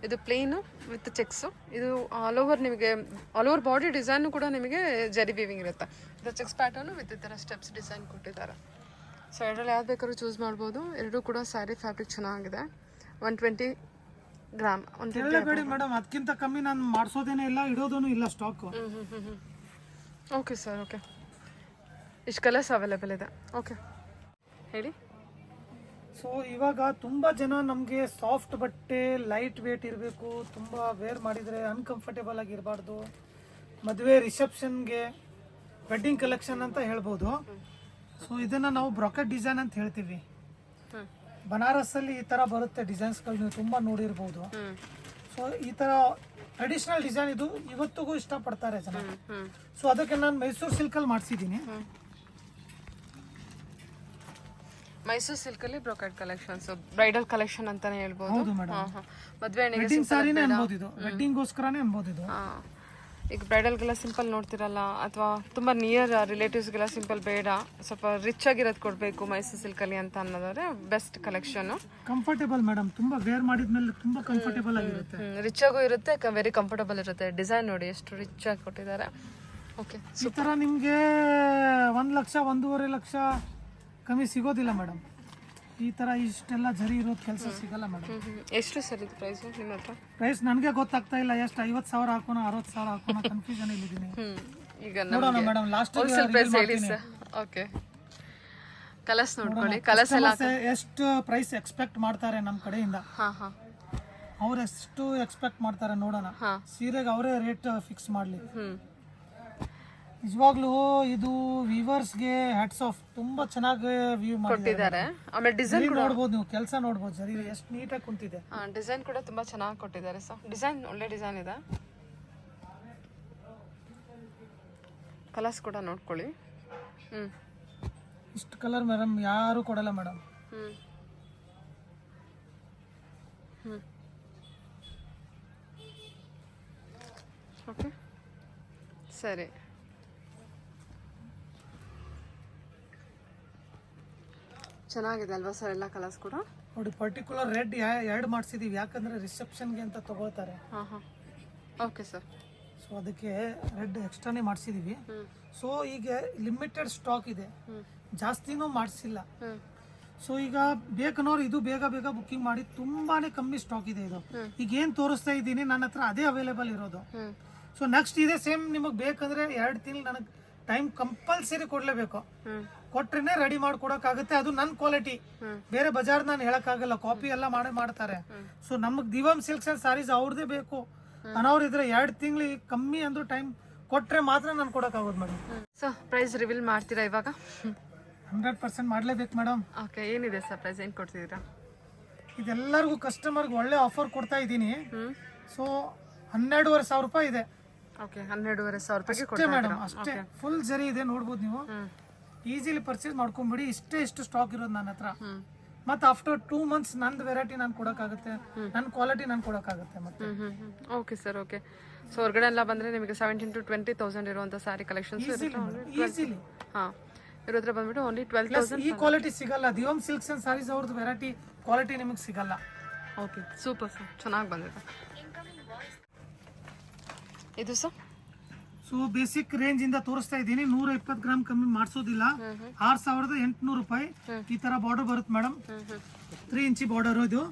ಇದು ಪ್ಲೇನು ವಿತ್ ಚೆಕ್ಸು. ಇದು ಆಲ್ ಓವರ್ ನಿಮಗೆ ಆಲ್ ಓವರ್ ಬಾಡಿ ಡಿಸೈನು ಕೂಡ ನಿಮಗೆ ಜರಿ ವೀವಿಂಗ್ ಇರುತ್ತೆ. ಇದು ಚೆಕ್ಸ್ ಪ್ಯಾಟರ್ನು ವಿತ್ ಈ ಥರ ಸ್ಟೆಪ್ಸ್ ಡಿಸೈನ್ ಕೊಟ್ಟಿದ್ದಾರೆ. ಸೊ ಎರಡರಲ್ಲಿ ಯಾವ್ದು ಬೇಕಾದ್ರೂ ಚೂಸ್ ಮಾಡ್ಬೋದು. ಎರಡೂ ಕೂಡ ಸ್ಯಾರಿ ಫ್ಯಾಬ್ರಿಕ್ ಚೆನ್ನಾಗಿದೆ. 120 ಗ್ರಾಮ್. ಬೇಡಿ ಮೇಡಮ್, ಅದಕ್ಕಿಂತ ಕಮ್ಮಿ ನಾನು ಮಾಡಿಸೋದೇನೇ ಇಲ್ಲ, ಇಡೋದೂ ಇಲ್ಲ ಸ್ಟಾಕ್. Okay sir, okay. ಇಷ್ಟು ಕಲರ್ಸ್ ಅವೈಲೇಬಲ್ ಇದೆ. ಓಕೆ, ಹೇಳಿ. ಸೊ ಇವಾಗ ತುಂಬ ಜನ ನಮಗೆ ಸಾಫ್ಟ್ ಬಟ್ಟೆ, ಲೈಟ್ ವೇಟ್ ಇರಬೇಕು, ತುಂಬ ವೇರ್ ಮಾಡಿದರೆ ಅನ್ಕಂಫರ್ಟೇಬಲ್ ಆಗಿ ಇರಬಾರ್ದು, ಮದುವೆ ರಿಸೆಪ್ಷನ್ಗೆ ವೆಡ್ಡಿಂಗ್ ಕಲೆಕ್ಷನ್ ಅಂತ ಹೇಳ್ಬೋದು. ಸೊ ಇದನ್ನು ನಾವು ಬ್ರಾಕೆಟ್ ಡಿಸೈನ್ ಅಂತ ಹೇಳ್ತೀವಿ. ಬನಾರಸ್ಸಲ್ಲಿ ಈ ಥರ ಬರುತ್ತೆ ಡಿಸೈನ್ಸ್ಗಳು, ನೀವು ತುಂಬ ನೋಡಿರ್ಬೋದು. ಸೊ ಈ ಥರ ಟ್ರೆಡಿಷನಲ್ ಡಿಸೈನ್ ಇದು ಇವತ್ತಿಗೂ ಇಷ್ಟಪಡ್ತಾರೆ ಜನ. ಸೊ ಅದಕ್ಕೆ ನಾನು ಮೈಸೂರು ಸಿಲ್ಕಲ್ಲಿ ಮಾಡಿಸಿದ್ದೀನಿ. ಮೈಸೂರು ಸಿಲ್ಕಲ್ಲಿ ಬ್ರೋಕೆಟ್ ಕಲೆಕ್ಷನ್ಸ್, ಬ್ರೈಡಲ್ ಕಲೆಕ್ಷನ್ ಅಂತಾನೆ ಹೇಳ್ಬೋದು. ಹೌದು ಮೇಡಮ್. ಮದುವೆ ವೆಡ್ಡಿಂಗ್ ಸಾರಿನೇ ಅನ್ಬೋದು ಇದು, ವೆಡ್ಡಿಂಗ್ಗೋಸ್ಕರನೇ ಅನ್ಬೋದು ಇದು. ಈಗ ಬ್ರೈಡಲ್ಗೆಲ್ಲ ಸಿಂಪಲ್ ನೋಡ್ತಿರಲ್ಲ, ಅಥವಾ ತುಂಬ ನಿಯರ್ ರಿಲೇಟಿವ್ಸ್ಗೆಲ್ಲ ಸಿಂಪಲ್ ಬೇಡ, ಸ್ವಲ್ಪ ರಿಚ್ ಆಗಿರೋದು ಕೊಡಬೇಕು ಮೈಸೂರು ಸಿಲ್ಕಲ್ಲಿ ಅಂತ ಅನ್ನೋದಾದ್ರೆ ಬೆಸ್ಟ್ ಕಲೆಕ್ಷನ್. ಕಂಫರ್ಟೇಬಲ್ ಮೇಡಮ್, ತುಂಬ ವೇರ್ ಮಾಡಿದ್ಮೇಲೆ ತುಂಬ ಕಂಫರ್ಟೇಬಲ್ ಆಗಿರುತ್ತೆ. ರಿಚ್ ಆಗೂ ಇರುತ್ತೆ, ವೆರಿ ಕಂಫರ್ಟಬಲ್ ಇರುತ್ತೆ. ಡಿಸೈನ್ ನೋಡಿ ಎಷ್ಟು ರಿಚ್ ಆಗಿ ಕೊಟ್ಟಿದ್ದಾರೆ. ಓಕೆ, ಈ ಥರ ನಿಮಗೆ 1 ಲಕ್ಷ 1.5 ಲಕ್ಷ ಕಮ್ಮಿ ಸಿಗೋದಿಲ್ಲ ಮೇಡಮ್. ಈ ಥರ ಇಷ್ಟೆಲ್ಲ ಜರಿ ಇರೋದು ಕೆಲಸ ಸಿಗಲ್ಲ ಮೇಡಮ್. ಎಷ್ಟು ಸರ್ ಇದು ಪ್ರೈಸ್ ನಿಮ್ಮ ಹತ್ರ? ಪ್ರೈಸ್ ನನಗೆ ಗೊತ್ತಾಗ್ತಾ ಇಲ್ಲ, ಎಷ್ಟು 50,000 ಹಾಕೋಣ 60,000 ಹಾಕೋಣ, ಕನ್ಫ್ಯೂಷನ್ ಇಲ್ಲಿದ್ದೀನಿ. ಈಗ ನೋಡೋಣ ಮೇಡಮ್, ಲಾಸ್ಟ್ ಪ್ರೈಸ್ ಹೇಳಿ ಸರ್. ಓಕೆ, ಕಲರ್ಸ್ ನೋಡ್ಕೊಳ್ಳಿ. ಕಲರ್ಸ್ ಎಲ್ಲ ಎಷ್ಟು ಪ್ರೈಸ್ ಎಕ್ಸ್ಪೆಕ್ಟ್ ಮಾಡ್ತಾರೆ ನಮ್ಮ ಕಡೆಯಿಂದ, ಅವ್ರು ಎಷ್ಟು ಎಕ್ಸ್ಪೆಕ್ಟ್ ಮಾಡ್ತಾರೆ ನೋಡೋಣ. ಸೀರೆಗೆ ಅವರೇ ರೇಟ್ ಫಿಕ್ಸ್ ಮಾಡಲಿ. ನಿಜವಾಗ್ಲೂ ಇದು ವೀವರ್ಸ್ಗೆ ಹ್ಯಾಟ್ಸ್ ಆಫ್, ತುಂಬಾ ಚೆನ್ನಾಗಿ ವ್ಯೂ ಕೊಟ್ಟಿದ್ದಾರೆ. ಆಮೇಲೆ ಡಿಸೈನ್ ನೋಡ್ಬೋದು, ನೀವು ಕೆಲಸ ನೋಡ್ಬೋದು, ಸರಿ ಎಷ್ಟು ನೀಟಾಗಿ ಕುಂತಿದೆ. ಡಿಸೈನ್ ಕೂಡ ತುಂಬಾ ಚೆನ್ನಾಗಿ ಕೊಟ್ಟಿದ್ದಾರೆ ಸರ್. ಡಿಸೈನ್ ಒಳ್ಳೆ ಡಿಸೈನ್ ಇದೆ. ಕಲರ್ಸ್ ಕೂಡ ನೋಡ್ಕೊಳ್ಳಿ. ಇಷ್ಟು ಕಲರ್ ಮೇಡಮ್ ಯಾರು ಕೊಡಲ್ಲ ಮೇಡಮ್. ಓಕೆ, ಸರಿ. ಚೆನ್ನಾಗಿದೆ ಅಲ್ವಾ ಸರ್ ಎಲ್ಲ ಕಲರ್ಸ್ ಕೂಡ? ನೋಡಿ, ಪರ್ಟಿಕ್ಯುಲರ್ ರೆಡ್ ಎರಡು ಮಾಡಿಸಿದೀವಿ, ಯಾಕಂದ್ರೆ ರಿಸೆಪ್ಷನ್ಗೆ ಅಂತ ತಗೊಳ್ತಾರೆ. Okay sir. ಸೊ ಅದಕ್ಕೆ ರೆಡ್ ಎಕ್ಸ್ಟ್ರಾನೇ ಮಾಡಿಸಿದೀವಿ. ಸೊ ಈಗ ಲಿಮಿಟೆಡ್ ಸ್ಟಾಕ್ ಇದೆ, ಜಾಸ್ತಿನೂ ಮಾಡಿಸಿಲ್ಲ. ಸೊ ಈಗ ಬೇಕನ್ನೋರು ಇದು ಬೇಗ ಬೇಗ ಬುಕ್ಕಿಂಗ್ ಮಾಡಿ, ತುಂಬಾನೇ ಕಮ್ಮಿ ಸ್ಟಾಕ್ ಇದೆ ಇದು. ಈಗ ಏನ್ ತೋರಿಸ್ತಾ ಇದ್ದೀನಿ ನನ್ನ ಹತ್ರ ಅದೇ ಅವೈಲೇಬಲ್ ಇರೋದು. ಸೊ ನೆಕ್ಸ್ಟ್ ಇದೆ ಸೇಮ್, ನಿಮಗೆ ಬೇಕಂದ್ರೆ 2 ತಿಂಗಳು ನನಗೆ ಟೈಮ್ ಕಂಪಲ್ಸರಿ ಕೊಡ್ಲೇಬೇಕು. ಕೊಟ್ರೇನೆ ರೆಡಿ ಮಾಡ್ಕೊಡಕ್ಕಾಗುತ್ತೆ. ಅದು ನನ್ನ ಕ್ವಾಲಿಟಿ, ಬೇರೆ ಬಜಾರ್ ನಾನು ಹೇಳಕ್ಕಾಗಲ್ಲ, ಕಾಪಿ ಎಲ್ಲ ಮಾಡ್ತಾರೆ. ಸೊ ನಮಗೆ ದಿವಾಮ್ ಸಿಲ್ಕ್ಸ್ ಅಂಡ್ ಸಾರೀಸ್ ಅವ್ರದೇ ಬೇಕು ಅನ್ನೋರು ಇದ್ರೆ 2 ತಿಂಗಳಿಗೆ ಕಮ್ಮಿ ಅಂದ್ರೂ ಟೈಮ್ ಕೊಟ್ರೆ ಮಾತ್ರ ನಾನು ಕೊಡಕ್ಕಾಗೋದು ಮೇಡಮ್. ಸೊ ಪ್ರೈಸ್ ರಿವೀಲ್ ಮಾಡ್ತೀರಾ ಇವಾಗ? 100% ಮಾಡ್ಲೇಬೇಕು ಮೇಡಮ್. ಓಕೆ, ಏನಿದೆ ಸರ್ ಪ್ರೈಸ್, ಏನು ಕೊಡ್ತಿದ್ದೀರಾ? ಇದೆಲ್ಲರಿಗೂ ಕಸ್ಟಮರ್ಗೆ ಒಳ್ಳೆ ಆಫರ್ ಕೊಡ್ತಾ ಇದ್ದೀನಿ. ಸೊ 12,500 ರೂಪಾಯಿ ಇದೆ. ಓಕೆ, 12,500 ರೂಪಾಯಿಗೆ ಅಷ್ಟೇ ಮೇಡಮ್, ಅಷ್ಟೇ. ಫುಲ್ ಜರಿ ಇದೆ, ನೋಡ್ಬೋದು ನೀವು. ಈಸಿಲಿ ಪರ್ಚೇಸ್ ಮಾಡ್ಕೊಂಬಿಡಿ. ಇಷ್ಟು ಸ್ಟಾಕ್ ಇರೋದು ನನ್ನ ಹತ್ರ. ಮತ್ತೆ ಆಫ್ಟರ್ 2 ಮಂತ್ಸ್ ನಂದು ವೆರೈಟಿ ನಾನು ಕೊಡೋಕ್ಕಾಗುತ್ತೆ, ನನ್ನ ಕ್ವಾಲಿಟಿ ನಾನು ಕೊಡೋಕ್ಕಾಗುತ್ತೆ ಮತ್ತೆ. Okay sir, okay. ಸೊ ಹೊರಗಡೆ ಎಲ್ಲ ಬಂದರೆ ನಿಮಗೆ 17,000 to 20,000 ಇರುವಂಥ ಸ್ಯಾರಿ ಕಲೆಕ್ಷನ್ಸ್ ಈಸಿಲಿ ಇರೋದ್ರ ಬಂದ್ಬಿಟ್ಟು ಓನ್ಲಿ 12,000. ಈ ಕ್ವಾಲಿಟಿ ಸಿಗಲ್ಲ, ದಿವಾಮ್ ಸಿಲ್ಕ್ಸ್ ಅಂಡ್ ಸಾರೀಸ್ ಅವ್ರದ್ದು ವೆರೈಟಿ ಕ್ವಾಲಿಟಿ ನಿಮಗೆ ಸಿಗಲ್ಲ. ಓಕೆ, ಸೂಪರ್ ಸರ್, ಚೆನ್ನಾಗಿ ಬಂದಿದೆ ಇದು ಸರ್. ಸೊ ಬೇಸಿಕ್ ರೇಂಜ್ ಇಂದ ತೋರಿಸ್ತಾ ಇದ್ದೀನಿ. 120 ಗ್ರಾಮ್ ಕಮ್ಮಿ ಮಾಡಿಸೋದಿಲ್ಲ. 6,800 ರೂಪಾಯಿ ಈ ತರ ಬಾರ್ಡರ್ ಬರುತ್ತೆ ಮೇಡಮ್. 3 ಇಂಚಿ ಬಾರ್ಡರ್ ಇದು.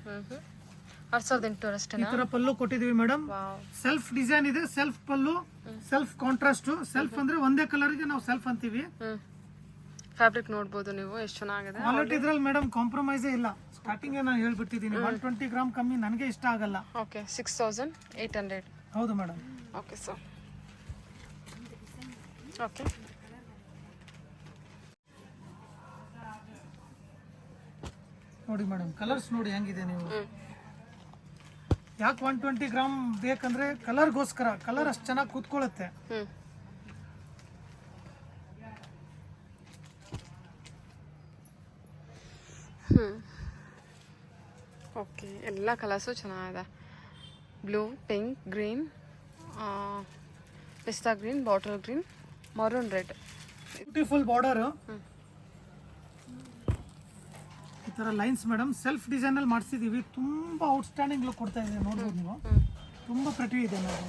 6,800 ಅಷ್ಟೇ. ಈ ತರ ಪಲ್ಲು ಕೊಟ್ಟಿದೀವಿ ಮೇಡಮ್. ಸೆಲ್ಫ್ ಡಿಸೈನ್ ಇದೆ, ಸೆಲ್ಫ್ ಪಲ್ಲು, ಸೆಲ್ಫ್ ಕಾಂಟ್ರಾಸ್ಟ್. ಸೆಲ್ಫ್ ಅಂದ್ರೆ ಒಂದೇ ಕಲರ್ ಗೆ ನಾವು ಸೆಲ್ಫ್ ಅಂತೀವಿ. ಫ್ಯಾಬ್ರಿಕ್ ನೋಡ್ಬೋದು ನೀವು, ಎಷ್ಟು ಚೆನ್ನಾಗಿದೆ. ಕ್ವಾಲಿಟಿ ಇದ್ರಲ್ಲಿ ಮೇಡಮ್ ಕಾಂಪ್ರಮೈಸೇ ಇಲ್ಲ. ಸ್ಟಾರ್ಟಿಂಗ್ ನಾನು ಹೇಳ್ಬಿಟ್ಟಿದ್ದೀನಿ, 120 ಗ್ರಾಮ್ ಕಮ್ಮಿ ನನಗೆ ಇಷ್ಟ ಆಗಲ್ಲ. ಓಕೆ, 6,800. ಹೌದು ಮೇಡಮ್. Okay sir, okay. ನೋಡಿ ಮೇಡಮ್, ಕಲರ್ಸ್ ನೋಡಿ ಹೆಂಗಿದೆ. ನೀವು ಯಾಕೆ 120 ಗ್ರಾಮ್ ಬೇಕಂದ್ರೆ ಕಲರ್ಗೋಸ್ಕರ. ಕಲರ್ ಅಷ್ಟು ಚೆನ್ನಾಗಿ ಕೂತ್ಕೊಳ್ಳುತ್ತೆ. ಎಲ್ಲ ಕಲರ್ಸು ಚೆನ್ನಾಗಿದೆ. ಬ್ಲೂ, ಪಿಂಕ್, ಗ್ರೀನ್, ಪಿಸ್ತಾ green, bottle green, maroon red. Beautiful border, ಈ ತರ ಲೈನ್ಸ್ ಮೇಡಮ್ ಸೆಲ್ಫ್ ಡಿಸೈನ್ ಅಲ್ಲಿ ಮಾಡಿಸಿದೀವಿ. ತುಂಬಾ ಔಟ್ಸ್ಟ್ಯಾಂಡಿಂಗ್ ಲುಕ್ ಕೊಡ್ತಾ ಇದೆ, ನೋಡ್ಬೋದು ನೀವು. ತುಂಬಾ ಪ್ರೆಟಿ ಇದೆ ನೋಡಿ.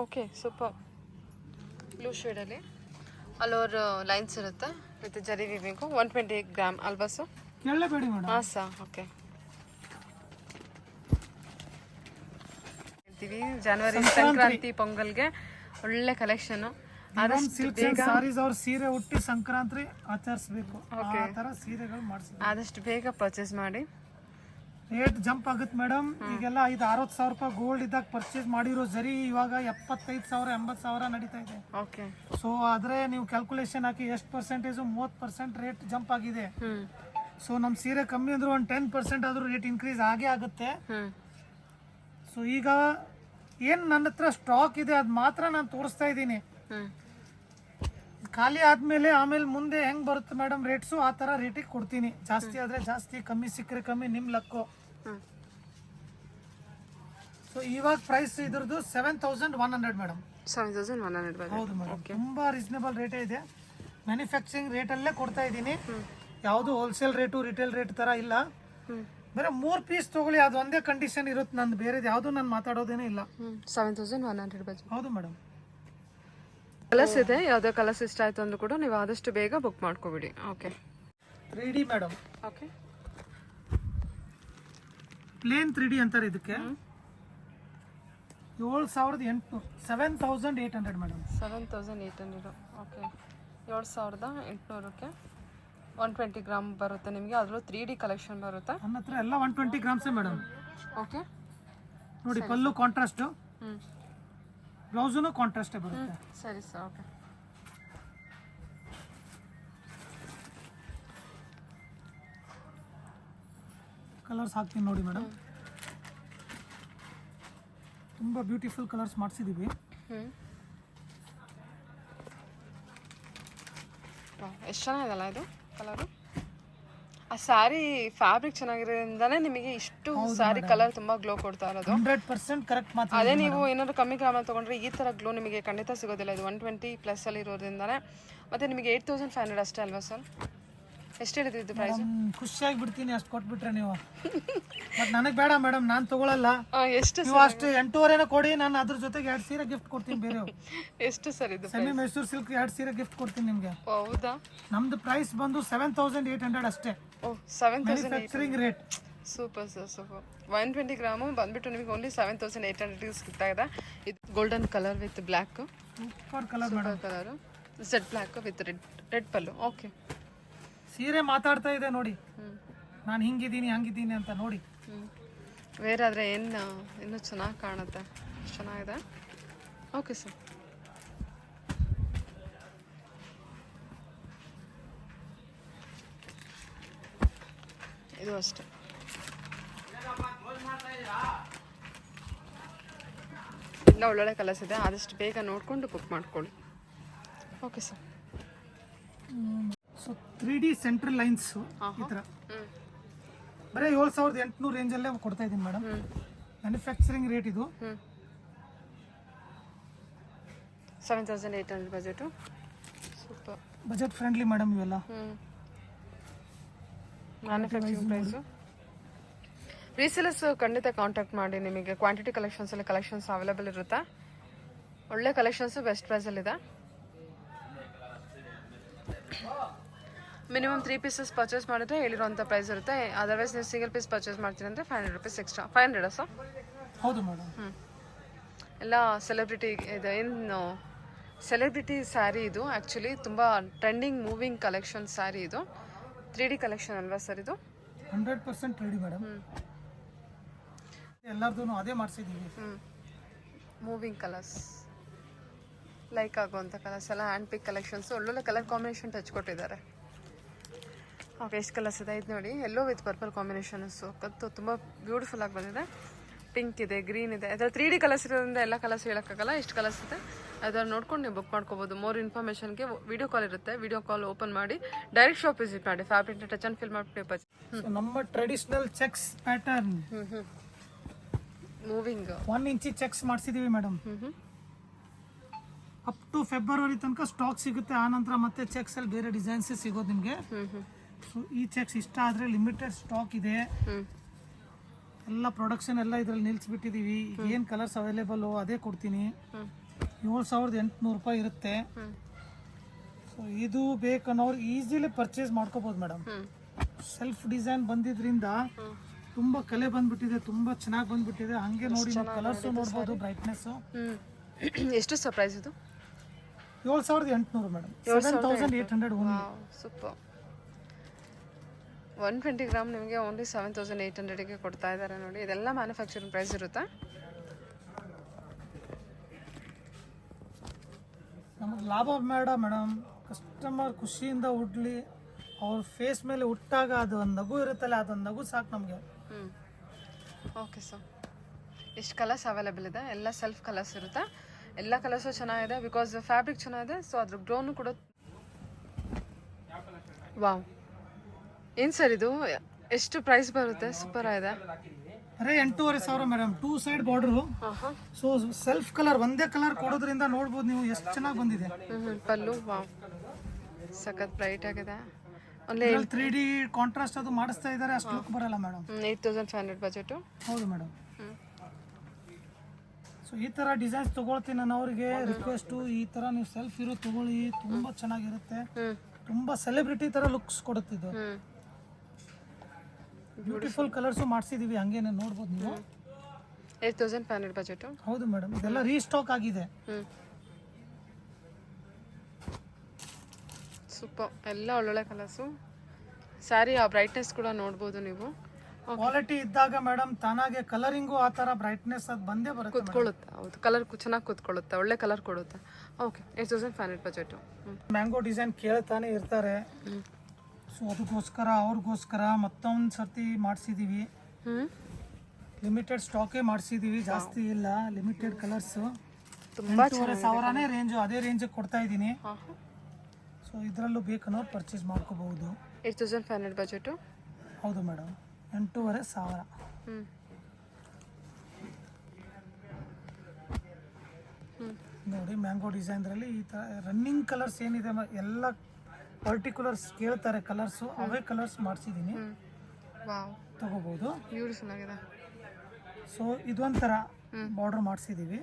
Okay, super. ಬ್ಲೂ ಶೇಡಲ್ಲಿ ಆಲ್ ಓವರ್ ಲೈನ್ಸ್ ಇರುತ್ತೆ ವಿತ್ ಜರಿ ವಿವಿಂಗು. 120 ಗ್ರಾಮ್ ಅಲ್ವಾ ಸರ್? ಕೇಳಲೇಬೇಡಿ ಮೇಡಮ್. ಹಾಂ ಸರ್, ಓಕೆ. ಜನವರಿ ಸಂಕ್ರಾಂತಿ ಪೊಂಗಲ್ಗೆ ಒಳ್ಳೆ ಕಲೆಕ್ಷನ್. ಸಿಲ್ಕ್ ಸಾರೀಸ್ ಅವ್ರ ಸೀರೆ ಹುಟ್ಟಿ ಸಂಕ್ರಾಂತಿ ಆಚರಿಸಬೇಕು, ಆ ತರ ಸೀರೆಗಳು ಮಾಡಿಸ್ಬೇಕು. ಆದಷ್ಟು ಬೇಗ ಪರ್ಚೇಸ್ ಮಾಡಿ. ರೇಟ್ ಜಂಪ್ ಆಗುತ್ತೆ ಮೇಡಮ್. ಈಗೆಲ್ಲ 5-60 ಸಾವಿರ ರೂಪಾಯಿ ಗೋಲ್ಡ್ ಇದ್ದಾಗ ಪರ್ಚೇಸ್ ಮಾಡಿರೋ ಜರಿ ಇವಾಗ 75,000 80,000 ನಡೀತಾ ಇದೆ. ಓಕೆ. ಸೊ ಆದ್ರೆ ನೀವು ಕ್ಯಾಲ್ಕುಲೇಷನ್ ಹಾಕಿ ಎಷ್ಟು ಪರ್ಸೆಂಟೇಜ್, 30% ರೇಟ್ ಜಂಪ್ ಆಗಿದೆ. ಸೊ ನಮ್ಮ ಸೀರೆ ಕಮ್ಮಿ ಅಂದ್ರೂ ಒಂದು 10% ಆದ್ರೂ ರೇಟ್ ಇನ್ಕ್ರೀಸ್ ಆಗೇ ಆಗುತ್ತೆ. ಸೊ ಈಗ ಏನ್ ನನ್ನ ಹತ್ರ ಸ್ಟಾಕ್ ಇದೆ ಅದು ಮಾತ್ರ ನಾನು ತೋರಿಸ್ತಾ ಇದ್ದೀನಿ. ಖಾಲಿ ಆದ್ಮೇಲೆ ಆಮೇಲೆ ಮುಂದೆ ಹೆಂಗ್ ಬರುತ್ತೆ ಮೇಡಮ್ ರೇಟ್ಸು, ಆ ತರ ರೇಟಿಗೆ ಕೊಡ್ತೀನಿ. ಜಾಸ್ತಿ ಆದ್ರೆ ಜಾಸ್ತಿ, ಕಮ್ಮಿ ಸಿಕ್ಕರೆ ಕಮ್ಮಿ, ನಿಮ್ ಲಕ್ಕು. ಸೊ ಇವಾಗ ಪ್ರೈಸ್ ಇದ್ರದ್ದು 7,100 ಮೇಡಮ್. 7,100. ಹೌದು ಮೇಡಮ್, ತುಂಬಾ ರೀಸನೇಬಲ್ ರೇಟೇ ಇದೆ. ಮ್ಯಾನುಫ್ಯಾಕ್ಚರಿಂಗ್ ರೇಟಲ್ಲೇ ಕೊಡ್ತಾ ಇದ್ದೀನಿ. ಯಾವುದು ಹೋಲ್ಸೇಲ್ ರೇಟು ರಿಟೇಲ್ ರೇಟ್ ತರ ಇಲ್ಲ. ಬೇರೆ 3 ಪೀಸ್ ತಗೊಳ್ಳಿ, ಅದು ಒಂದೇ ಕಂಡೀಷನ್ ಇರುತ್ತೆ. ನಂದು ಬೇರೆ ಯಾವುದು ನಾನು ಮಾತಾಡೋದೇನೇ ಇಲ್ಲ. 7,100 ಬಜೆಟ್. ಹೌದು ಮೇಡಮ್. ಕಲರ್ಸ್ ಇದೆ, ಯಾವುದೇ ಕಲರ್ಸ್ ಇಷ್ಟ ಆಯ್ತು ಅಂದ್ರೂ ಕೂಡ ನೀವು ಆದಷ್ಟು ಬೇಗ ಬುಕ್ ಮಾಡ್ಕೊಬಿಡಿ. Okay. 3D madam. Okay. Plain 3D ಅಂತಾರೆ ಇದಕ್ಕೆ. 7,800 7,800 ಮೇಡಮ್. 7,800. ಓಕೆ. 7,800ಕ್ಕೆ 120 ಗ್ರಾಮ್ ಬರುತ್ತೆ ನಿಮಗೆ. ಅದರಲ್ಲೂ 3D ಕಲೆಕ್ಷನ್ ಬರುತ್ತೆ. ನನ್ನ ಹತ್ರ ಎಲ್ಲ 120 ಗ್ರಾಮ್ಸೇ ಮೇಡಮ್. ಓಕೆ. ನೋಡಿ, ಪಲ್ಲು ಕಾಂಟ್ರಾಸ್ಟ್, ಬ್ಲೌಸೂ ಕಾಂಟ್ರಾಸ್ಟೇ ಬರುತ್ತೆ. ಸರಿ ಸರ್, ಓಕೆ. ಕಲರ್ಸ್ ಹಾಕ್ತೀನಿ ನೋಡಿ ಮೇಡಮ್. ತುಂಬ ಬ್ಯೂಟಿಫುಲ್ ಕಲರ್ಸ್ ಮಾಡಿಸಿದ್ದೀವಿ. ಎಷ್ಟು ಚೆನ್ನಾಗಿದಲ್ಲ ಇದು ಕಲರು. ಆ ಸ್ಯಾರಿ ಫ್ಯಾಬ್ರಿಕ್ ಚೆನ್ನಾಗಿರೋದ್ರಿಂದಾನೇ ನಿಮಗೆ ಇಷ್ಟು ಸ್ಯಾರಿ ಕಲರ್ ತುಂಬಾ ಗ್ಲೋ ಕೊಡ್ತಾ ಇರೋದು. 100% ಕರೆಕ್ಟ್ ಮಾತು. ಅದೇ ನೀವು ಏನಾದ್ರು ಕಮ್ಮಿ ಗ್ರಾಮಲ್ಲಿ ತಗೊಂಡ್ರೆ ಈ ತರ ಗ್ಲೋ ನಿಮಗೆ ಖಂಡಿತ ಸಿಗೋದಿಲ್ಲ. ಇದು 120+ ಅಲ್ಲಿ ಇರೋದ್ರಿಂದಾನೆ. ಮತ್ತೆ ನಿಮಗೆ 8,500 ಅಷ್ಟೇ ಅಲ್ವಾ ಸರ್? ಎಷ್ಟು ಹೇಳಿದ್ದು ಪ್ರೈಸ್? ಖುಷಿಯಾಗಿ ಬಿಡ್ತೀನಿ ಅಷ್ಟು ಕೊಟ್ಬಿಟ್ರೆ ನೀವು. ಬಟ್ ನನಗೆ ಬೇಡ ಮೇಡಮ್, ನಾನು ತಗೊಳಲ್ಲ. ಎಷ್ಟು ನೀವು ಅಷ್ಟು 8,500 ಕೊಡಿ, ನಾನು ಅದ್ರ ಜೊತೆಗೆ 2 ಸೀರೆ ಗಿಫ್ಟ್ ಕೊಡ್ತೀನಿ. ಬೇರೆ ಎಷ್ಟು ಸರ್ ಇದು? ಸೆಮಿ ಮೈಸೂರು ಸಿಲ್ಕ್ 2 ಸೀರೆ ಗಿಫ್ಟ್ ಕೊಡ್ತೀನಿ ನಿಮಗೆ. ಹೌದಾ? ನಮ್ದು ಪ್ರೈಸ್ ಬಂದು 7,800 ಅಷ್ಟೇ. ಓ, 7,800 manufacturing rate. Super sir, super. 120 gram ಬಂದ್ಬಿಟ್ಟು ನಿಮಗೆ ಓನ್ಲಿ 7,800 ಸಿಗ್ತಾ ಇದೆ. ಇದು golden colour with black. Super colour madam. Colour Z black with red pallu. Okay. ಸೀರೆ ಮಾತಾಡ್ತಾ ಇದೆ ನೋಡಿ, ನಾನು ಹಿಂಗಿದ್ದೀನಿ ಹಂಗಿದ್ದೀನಿ ಅಂತ ನೋಡಿ. ವೇರ್ ಆದರೆ ಏನು ಇನ್ನೂ ಚೆನ್ನಾಗಿ ಕಾಣುತ್ತೆ. ಚೆನ್ನಾಗಿದೆ. Okay sir. ಇದು ಅಷ್ಟೇ. ಇಲ್ಲ, ಒಳ್ಳೊಳ್ಳೆ ಕಲರ್ಸ್ ಇದೆ. ಆದಷ್ಟು ಬೇಗ ನೋಡಿಕೊಂಡು ಬುಕ್ ಮಾಡ್ಕೊಳ್ಳಿ. Okay sir. So 3D central lines ಈ ಥರ ಬರೀ 7,800 ರೇಂಜಲ್ಲೇ ಕೊಡ್ತಾ ಇದ್ದೀನಿ ಮೇಡಮ್. ಮ್ಯಾನುಫ್ಯಾಕ್ಚರಿಂಗ್ ರೇಟ್ ಇದು. 7,800 budget. Super. Budget friendly madam ಇವೆಲ್ಲ. Manufacturing price. ರೀಸೇಲರ್ಸ್ ಖಂಡಿತ ಕಾಂಟ್ಯಾಕ್ಟ್ ಮಾಡಿ. ನಿಮಗೆ ಕ್ವಾಂಟಿಟಿ ಕಲೆಕ್ಷನ್ಸಲ್ಲಿ ಕಲೆಕ್ಷನ್ಸ್ ಅವೈಲೇಬಲ್ ಇರುತ್ತೆ. ಒಳ್ಳೆ ಕಲೆಕ್ಷನ್ಸು ಬೆಸ್ಟ್ ಪ್ರೈಸಲ್ಲಿದೆ. ಮಿನಿಮಮ್ 3 ಪೀಸಸ್ ಪರ್ಚೇಸ್ ಮಾಡಿದ್ರೆ ಹೇಳಿರುವಂಥ ಪ್ರೈಸ್ ಇರುತ್ತೆ. ಅದರ್ವೈಸ್ ನೀವು ಸಿಂಗಲ್ ಪೀಸ್ ಪರ್ಚೇಸ್ ಮಾಡ್ತೀನಿ ಅಂದರೆ 500 ರೂಪೀಸ್ ಎಕ್ಸ್ಟ್ರಾ. 500 ಸರ್? ಹೌದು ಮೇಡಮ್. ಎಲ್ಲ ಸೆಲೆಬ್ರಿಟಿ ಇದೆ. ಇನ್ನು ಸೆಲೆಬ್ರಿಟಿ ಸ್ಯಾರಿ ಇದು. ಆ್ಯಕ್ಚುಲಿ ತುಂಬ ಟ್ರೆಂಡಿಂಗ್ ಮೂವಿಂಗ್ ಕಲೆಕ್ಷನ್ ಸ್ಯಾರಿ ಇದು. 3D ಕಲೆಕ್ಷನ್ ಅಲ್ವಾ ಸರ್ ಇದು? 100% 3D ಮೇಡಮ್. ಎಲ್ಲರದೂ ಅದೇ ಮಾಡಿಸಿದ್ದೀವಿ. ಮೂವಿಂಗ್ ಕಲರ್ಸ್, ಲೈಕ್ ಆಗುವಂಥ ಕಲರ್ಸ್ ಎಲ್ಲ ಹ್ಯಾಂಡ್ ಪಿಕ್ ಕಲೆಕ್ಷನ್ಸ್. ಒಳ್ಳೊಳ್ಳೆ ಕಲರ್ ಕಾಂಬಿನೇಷನ್ ಟಚ್ ಕೊಟ್ಟಿದ್ದಾರೆ. ಓಕೆ, ಎಷ್ಟು ಕಲರ್ಸ್ ಇದೆ ಇದು ನೋಡಿ. ಎಲ್ಲೋ ವಿತ್ ಪರ್ಪಲ್ ಕಾಂಬಿನೇಷನ್ಸು ಕತ್ತು ತುಂಬ ಬ್ಯೂಟಿಫುಲ್ ಆಗಿ ಬಂದಿದೆ. ಪಿಂಕ್ ಇದೆ, ಗ್ರೀನ್ ಇದೆ. ಅದರ 3D ಕಲರ್ಸ್ ಇರೋದ್ರಿಂದ ಎಲ್ಲ ಕಲರ್ಸ್ ಹೇಳೋಕ್ಕಾಗಲ್ಲ, ಎಷ್ಟು ಕಲರ್ಸ್ ಇದೆ ಅದರ ನೋಡ್ಕೊಂಡು ನೀವು ಬುಕ್ ಮಾಡ್ಕೋಬೋದು. ಮೋರ್ ಇನ್ಫಾರ್ಮೇಷನ್ಗೆ ವಿಡಿಯೋ ಕಾಲ್ ಇರುತ್ತೆ, ವಿಡಿಯೋ ಕಾಲ್ ಓಪನ್ ಮಾಡಿ ಡೈರೆಕ್ಟ್ ಶಾಪ್ ವಿಸಿಟ್ ಮಾಡಿ. ಫ್ಯಾಬ್ರಿಕ್ ಟಚ್ ಆ್ಯಂಡ್ ಫಿಲ್ ಮಾಡಿ. ನಮ್ಮ ಟ್ರೆಡಿಷನಲ್ ಚೆಕ್ಸ್ ಪ್ಯಾಟರ್ನ್ ಮೂವಿಂಗ್ 1 ಇಂಚಿ ಚೆಕ್ಸ್ ಮಾಡಿಸಿದೀವಿ ಮೇಡಮ್. ಅಪ್ ಟು ಫೆಬ್ರವರಿ ತನಕ ಸ್ಟಾಕ್ ಸಿಗುತ್ತೆ. ಆ ನಂತರ ಮತ್ತೆ ಚೆಕ್ಸ್ ಅಲ್ಲಿ ಬೇರೆ ಡಿಸೈನ್ಸ್ ಸಿಗೋದು ನಿಮಗೆ. ಸೊ ಈ ಚೆಕ್ಸ್ ಇಷ್ಟ ಆದರೆ ಲಿಮಿಟೆಡ್ ಸ್ಟಾಕ್ ಇದೆ. ಎಲ್ಲ ಪ್ರೊಡಕ್ಷನ್ ಎಲ್ಲ ಇದ್ರಲ್ಲಿ ನಿಲ್ಲಿಸ್ಬಿಟ್ಟಿದ್ದೀವಿ. ಈಗ ಏನು ಕಲರ್ಸ್ ಅವೈಲೇಬಲ್ ಅದೇ ಕೊಡ್ತೀನಿ. 7,800 ರೂಪಾಯಿ ಇರುತ್ತೆ. ಸೊ ಇದು ಬೇಕನ್ನೋರು ಈಸಿಲಿ ಪರ್ಚೇಸ್ ಮಾಡ್ಕೋಬೋದು ಮೇಡಮ್. ಸೆಲ್ಫ್ ಡಿಸೈನ್ ಬಂದಿದ್ರಿಂದ ತುಂಬ ಕಲೆ ಬಂದ್ಬಿಟ್ಟಿದೆ, ತುಂಬ ಚೆನ್ನಾಗಿ ಬಂದ್ಬಿಟ್ಟಿದೆ. ಹಂಗೆ ನೋಡಿ ಕಲರ್ಸು ನೋಡ್ಬೋದು, ಬ್ರೈಟ್ನೆಸ್ಸು. ಎಷ್ಟು ಸರ್ಪ್ರೈಸ್ ಇದು? 7,800 ಮೇಡಮ್. 7,800 ಓನ್ಲಿ. ಸೂಪರ್. 120 ಗ್ರಾಮ್ ನಿಮಗೆ ಓನ್ಲಿ 7,800ಗೆ ಕೊಡ್ತಾ ಇದ್ದಾರೆ ನೋಡಿ. ಇದೆಲ್ಲ ಮ್ಯಾನುಫ್ಯಾಕ್ಚರಿಂಗ್ ಪ್ರೈಸ್ ಇರುತ್ತಾ? ನಮಗೆ ಲಾಭ ಬೇಡ ಮೇಡಮ್. ಕಸ್ಟಮರ್ ಖುಷಿಯಿಂದ ಉಡ್ಲಿ, ಅವ್ರ ಫೇಸ್ ಮೇಲೆ ಉಟ್ಟಾಗ ಅದು ಒಂದು ನಗು ಇರುತ್ತಲ್ಲ, ಅದೊಂದು ನಗು ಸಾಕು ನಮಗೆ. Okay sir. ಎಷ್ಟು ಕಲರ್ಸ್ ಅವೈಲೇಬಲ್ ಇದೆ? ಎಲ್ಲ ಸೆಲ್ಫ್ ಕಲರ್ಸ್ ಇರುತ್ತಾ? ಎಲ್ಲ ಕಲರ್ಸು ಚೆನ್ನಾಗಿದೆ ಬಿಕಾಸ್ ಫ್ಯಾಬ್ರಿಕ್ ಚೆನ್ನಾಗಿದೆ. ಸೊ ಅದ್ರ ಗ್ಲೋನು ಕೂಡ. ವಾವ್, ಏನು ಸರ್ ಇದು? ಎಷ್ಟು ಪ್ರೈಸ್ ಬರುತ್ತೆ? ಸೂಪರ್ ಆಗಿದೆ. ಅರೆ 8,500 madam. 2 side border. So self colour ಒಂದೇ ಕಲರ್ ಕೊಡೋದ್ರಿಂದ ನೋಡ್ಬೋದು ನೀವು ಎಷ್ಟು ಚೆನ್ನಾಗಿ ಬಂದಿದೆ. ಪಲ್ಲು ವಾವ್, ಸಖತ್ ಬ್ರೈಟ್ ಆಗಿದೆ. ಓನ್ಲಿ 3D ಕಾಂಟ್ರಾಸ್ಟ್ ಅದು ಮಾಡಿಸ್ತಾ ಇದ್ದಾರೆ, ಅಷ್ಟು ಲುಕ್ ಬರಲ್ಲ ಮೇಡಮ್. 8,500 ಬಜೆಟು. ಹೌದು ಮೇಡಮ್. ಸೊ ಈ ಥರ ಡಿಸೈನ್ಸ್ ತೊಗೊಳ್ತೀನಿ ನಾನು. ಅವರಿಗೆ ರಿಕ್ವೆಸ್ಟು, ಈ ಥರ ನೀವು ಸೆಲ್ಫ್ ಇರೋ ತೊಗೊಳ್ಳಿ, ತುಂಬ ಚೆನ್ನಾಗಿರುತ್ತೆ. ತುಂಬ ಸೆಲೆಬ್ರಿಟಿ ಥರ ಲುಕ್ಸ್ ಕೊಡುತ್ತಿದ್ದು. ಬ್ಯೂಟಿಫುಲ್ ಕಲರ್ಸು ಮಾಡಿಸಿದ್ದೀವಿ, ಹಂಗೇನೆ ನೋಡ್ಬೋದು ನೀವು. 8,500 ಬಜೆಟು. ಹೌದು ಮೇಡಮ್. ಇದೆಲ್ಲ ರೀಸ್ಟಾಕ್ ಆಗಿದೆ. ಸೂಪರ್. ಎಲ್ಲ ಒಳ್ಳೊಳ್ಳೆ ಕಲರ್ಸು. ಸ್ಯಾರಿ ಆ ಬ್ರೈಟ್ನೆಸ್ ಕೂಡ ನೋಡ್ಬೋದು ನೀವು. ಕ್ವಾಲಿಟಿ ಇದ್ದಾಗ ಮೇಡಮ್ ತಾನಾಗೆ ಕಲರಿಂಗು ಆ ಥರ ಬ್ರೈಟ್ನೆಸ್ ಅದು ಬಂದೇ ಬರುತ್ತೆ. ಕೂತ್ಕೊಳ್ಳುತ್ತೆ. ಹೌದು, ಕಲರ್ ಚೆನ್ನಾಗಿ ಕೂತ್ಕೊಳ್ಳುತ್ತೆ, ಒಳ್ಳೆ ಕಲರ್ ಕೊಡುತ್ತೆ. Okay, 8,500 budget. ಮ್ಯಾಂಗೋ ಡಿಸೈನ್ ಕೇಳ್ತಾನೆ ಇರ್ತಾರೆ. ಸೊ ಅದಕ್ಕೋಸ್ಕರ ಅವ್ರಿಗೋಸ್ಕರ ಮತ್ತೊಂದು ಸರ್ತಿ ಮಾಡಿಸಿದ್ದೀವಿ. ಲಿಮಿಟೆಡ್ ಸ್ಟಾಕೇ ಮಾಡಿಸಿದ್ದೀವಿ, ಜಾಸ್ತಿ ಇಲ್ಲ. ಲಿಮಿಟೆಡ್ ಕಲರ್ಸು ತುಂಬ 8,500ನೇ ರೇಂಜು, ಅದೇ ರೇಂಜಿಗೆ ಕೊಡ್ತಾ ಇದ್ದೀನಿ. ಸೊ ಇದರಲ್ಲೂ ಬೇಕನ್ನೋರು ಪರ್ಚೇಸ್ ಮಾಡ್ಕೋಬಹುದು. 8,500 ಬಜೆಟು. ಹೌದು ಮೇಡಮ್. 8,500. ನೋಡಿ ಮ್ಯಾಂಗೋ ಡಿಸೈನ್ರಲ್ಲಿ ಈ ಥರ ರನ್ನಿಂಗ್ ಕಲರ್ಸ್ ಏನಿದೆ ಎಲ್ಲ ಪರ್ಟಿಕ್ಯುಲರ್ಸ್ ಕೇಳ್ತಾರೆ ಕಲರ್ಸು, ಅವೇ ಕಲರ್ಸ್ ಮಾಡಿಸಿದ್ದೀನಿ. ತಗೋಬಹುದು. ಬ್ಯೂಟಿಫುಲ್ ಆಗಿದೆ. ಸೊ ಇದೊಂಥರ ಬಾರ್ಡರ್ ಮಾಡಿಸಿದ್ದೀವಿ,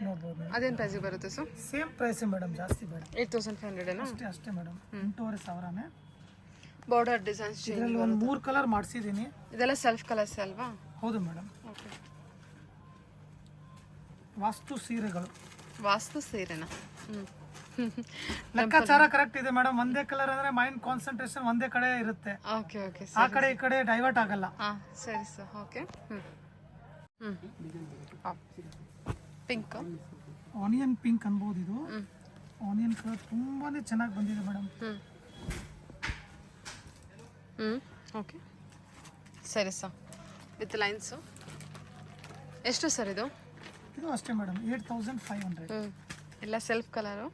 ನೋಡ್ಬೋದು. ಅದೇನು ಪ್ರೈಸಿಗೆ ಬರುತ್ತೆ ಸರ್? ಸೇಮ್ ಪ್ರೈಸ್ ಮೇಡಮ್, ಜಾಸ್ತಿ ಬೇಡ. 8,500 ಅಷ್ಟೇ ಅಷ್ಟೇ ಮೇಡಮ್. 8,500ನೇ. ಬಾರ್ಡರ್ ಡಿಸೈನ್ಸ್ ಇದರಲ್ಲಿ ಒಂದು 3 ಕಲರ್ ಮಾಡಿಸಿದ್ದೀನಿ. ಇದೆಲ್ಲ ಸೆಲ್ಫ್ ಕಲರ್ಸ್ ಅಲ್ವಾ? ಹೌದು ಮೇಡಮ್. ಓಕೆ. ವಾಸ್ತು ಸೀರೆಗಳು. ವಾಸ್ತು ಸೀರೆನಾ? ಲೆಕ್ಕಾಚಾರ ಕರೆಕ್ಟ್ ಇದೆ ಮೇಡಮ್. ಒಂದೇ ಕಲರ್ ಅಂದ್ರೆ ಮೈಂಡ್ ಕಾನ್ಸಂಟ್ರೇಷನ್ ಒಂದೇ ಕಡೆ ಇರುತ್ತೆ. Okay okay. ಆ ಕಡೆ ಈ ಕಡೆ ಡೈವರ್ಟ್ ಆಗಲ್ಲ. ಸರಿ sir. Okay. Pink, onion pink ಅನ್ಬೋದು ಇದು. ಆನಿಯನ್ ಕಲರ್ ತುಂಬಾನೇ ಚೆನ್ನಾಗಿ ಬಂದಿದೆ ಮೇಡಮ್. ಓಕೆ ಸರಿ ಸರ್. ವಿತ್ ಲೈನ್ಸು ಎಷ್ಟು ಸರ್ ಇದು? ಇದು ಅಷ್ಟೇ ಮೇಡಮ್, 8,500. ಎಲ್ಲ ಸೆಲ್ಫ್ ಕಲರು.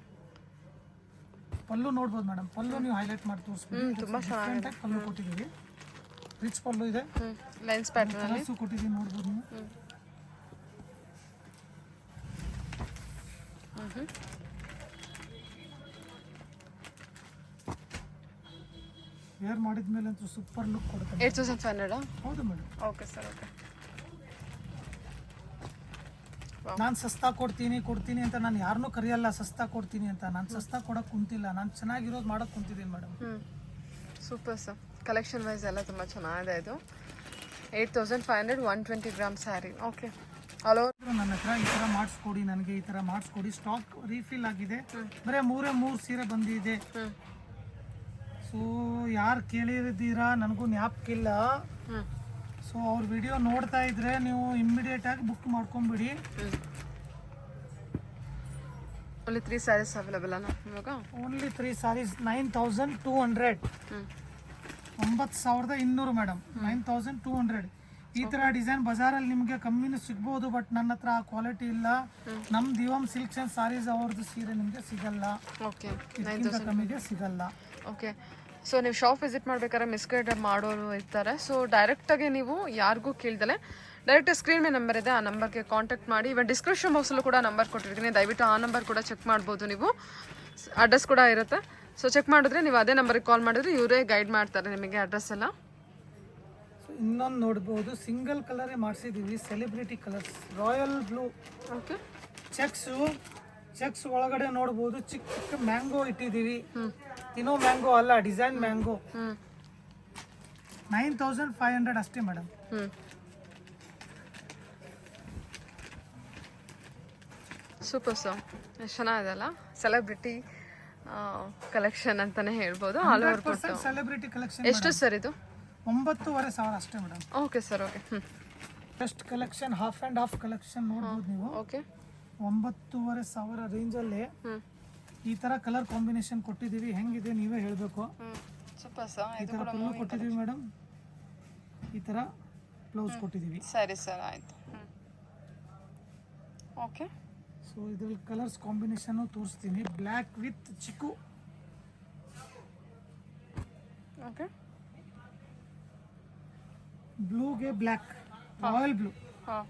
ಪಲ್ಲು ನೋಡ್ಬೋದು ಮೇಡಮ್. ಪಲ್ಲು ನೀವು ಹೈಲೈಟ್ ಮಾಡಿ ತೋರಿಸ್ಬೋದು. ತುಂಬ ಚೆನ್ನಾಗಿದೆ. ಪಲ್ಲು ಕೊಟ್ಟಿದ್ದೀವಿ, ರಿಚ್ ಪಲ್ಲು ಇದೆ. ಲೈನ್ಸ್ ಪ್ಯಾಟರ್ನ್ ಅಲ್ಲಿ ಕೊಟ್ಟಿದ್ದೀವಿ, ನೋಡ್ಬೋದು ನೀವು. ವೇರ್ ಮಾಡಿದ್ಮೇಲೆ ಅಂತೂ ಸೂಪರ್ ಲುಕ್ ಕೊಡುತ್ತೆ. 8,500. ಹೌದು ಮೇಡಮ್. Okay sir. ಓಕೆ. ನಾನು ಸಸ್ತಾ ಕೊಡ್ತೀನಿ ಅಂತ ನಾನು ಯಾರನ್ನೂ ಕರೆಯಲ್ಲ. ಸಸ್ತಾ ಕೊಡ್ತೀನಿ ಅಂತ ನಾನು ಸಸ್ತಾ ಕೊಡೋಕೆ ಕುಂತಿಲ್ಲ. ನಾನು ಚೆನ್ನಾಗಿರೋದು ಮಾಡೋಕೆ ಕುಂತಿದ್ದೀನಿ madam. Super sir. Collection wise ಎಲ್ಲ ತುಂಬ ಚೆನ್ನಾಗಿದೆ. ಇದು 8,500 120 gram saree. Okay. All over ನನ್ನ ಹತ್ರ ಈ ಥರ ಮಾಡಿಸ್ಕೊಡಿ, ನನಗೆ ಈ ಥರ ಮಾಡಿಸ್ಕೊಡಿ. ಸ್ಟಾಕ್ ರೀಫಿಲ್ ಆಗಿದೆ, ಬರೀ 3 ಸೀರೆ ಬಂದಿದೆ. ಸೊ ಯಾರು ಕೇಳಿದ್ದೀರಾ ನನಗೂ ಜ್ಞಾಪಕಿಲ್ಲ. ಸೊ ಅವ್ರ ವಿಡಿಯೋ ನೋಡ್ತಾ ಇದ್ರೆ ನೀವು ಇಮ್ಮಿಡಿಯೇಟ್ ಆಗಿ ಬುಕ್ ಮಾಡ್ಕೊಂಬಿಡಿ. ಓನ್ಲಿ 3 ಸ್ಯಾರೀಸ್ ಅವೈಲೇಬಲ್ ಅಣ್ಣ ಇವಾಗ? ಓನ್ಲಿ 3 ಸ್ಯಾರೀಸ್. 9,200. 9,200 ಮೇಡಮ್. 9,200. ಈ ತರ ಡಿಸೈನ್ ಬಜಾರಲ್ಲಿ ನಿಮಗೆ ಕಮ್ಮಿನೂ ಸಿಗ್ಬೋದು, ಬಟ್ ನನ್ನ ಹತ್ರ ಆ ಕ್ವಾಲಿಟಿ ಇಲ್ಲ. ನಮ್ಮ ದಿವಾಮ್ ಸಿಲ್ಕ್ಸ್ ಅಂಡ್ ಸಾರೀಸ್ ಅವ್ರದ್ದು ಸೀರೆ ನಿಮಗೆ ಸಿಗಲ್ಲ, ಓಕೆ ಇದಕ್ಕಿಂತ ಕಮ್ಮಿಗೆ ಸಿಗಲ್ಲ. ಓಕೆ. ಸೊ ನೀವು ಶಾಪ್ ವಿಸಿಟ್ ಮಾಡ್ಬೇಕಾದ್ರೆ ಮಿಸ್ಗೈಡ್ ಮಾಡೋರು ಇರ್ತಾರೆ. ಸೊ ಡೈರೆಕ್ಟಾಗಿ ನೀವು ಯಾರಿಗೂ ಕೇಳ್ದಲೆ ಡೈರೆಕ್ಟ್ ಸ್ಕ್ರೀನ್ ಮೇಲೆ ನಂಬರ್ ಇದೆ, ಆ ನಂಬರ್ಗೆ ಕಾಂಟ್ಯಾಕ್ಟ್ ಮಾಡಿ. ಇವನ್ ಡಿಸ್ಕ್ರಿಪ್ಷನ್ ಬಾಕ್ಸಲ್ಲೂ ಕೂಡ ನಂಬರ್ ಕೊಟ್ಟಿರ್ತೀನಿ, ದಯವಿಟ್ಟು ಆ ನಂಬರ್ ಕೂಡ ಚೆಕ್ ಮಾಡ್ಬೋದು. ನೀವು ಅಡ್ರೆಸ್ ಕೂಡ ಇರುತ್ತೆ. ಸೊ ಚೆಕ್ ಮಾಡಿದ್ರೆ ನೀವು ಅದೇ ನಂಬರಿಗೆ ಕಾಲ್ ಮಾಡಿದ್ರೆ ಇವರೇ ಗೈಡ್ ಮಾಡ್ತಾರೆ ನಿಮಗೆ ಅಡ್ರೆಸ್ ಎಲ್ಲ. ಇನ್ನೊಂದು ನೋಡ್ಬೋದು, ಸಿಂಗಲ್ ಕಲರೇ ಮಾಡಿಸಿದ್ದೀವಿ, celebrity colours, royal blue. Okay. Checks ಒಳಗಡೆ ನೋಡ್ಬೋದು, ಚಿಕ್ಕ ಚಿಕ್ಕ ಮ್ಯಾಂಗೋ ಇಟ್ಟಿದ್ದೀವಿ. ತಿನ್ನೋ ಮ್ಯಾಂಗೋ ಅಲ್ಲ, ಡಿಸೈನ್ ಮ್ಯಾಂಗೋ. 9500 ಅಷ್ಟೇ ಮೇಡಮ್. ಸೂಪರ್ ಸರ್, ಎಷ್ಟು ಚೆನ್ನಾಗಿದೆ ಅಲ್ಲ, ಸೆಲೆಬ್ರಿಟಿ ಕಲೆಕ್ಷನ್ ಅಂತಾನೆ ಹೇಳ್ಬೋದು. ಆಲ್ ಓವರ್ ಕೊಟ್ಟು ಸೆಲೆಬ್ರಿಟಿ ಕಲೆಕ್ಷನ್. ಎಷ್ಟು ಸರ್ ಇದು? 9,500 ಅಷ್ಟೇ madam. Okay sir, okay. Best collection, half and half collection ನೋಡ್ಬೋದು ನೀವು. ಓಕೆ. 9,500 ರೇಂಜಲ್ಲಿ ಈ ತರ ಕಲರ್ ಕಾಂಬಿನೇಷನ್ ಕೊಟ್ಟಿದ್ದೀವಿ. ಹೆಂಗಿದೆ ನೀವೇ ಹೇಳಬೇಕು. ಸೂಪರ್ ಸರ್, ಈ ತರ ಪಲ್ಲು ಕೊಟ್ಟಿದ್ದೀವಿ ಮೇಡಮ್, ಈ ತರ ಬ್ಲೌಸ್ ಕೊಟ್ಟಿದ್ದೀವಿ. ಸರಿ ಸರ್, ಆಯ್ತು. ಓಕೆ. ಸೊ ಇದ್ರಲ್ಲಿ ಕಲರ್ಸ್ ಕಾಂಬಿನೇಷನ್ ತೋರಿಸ್ತೀನಿ. Black with chikoo. ಓಕೆ. ಬ್ಲೂಗೆ ಬ್ಲ್ಯಾಕ್, ರಾಯಲ್ ಬ್ಲೂ. ಹಾಂ.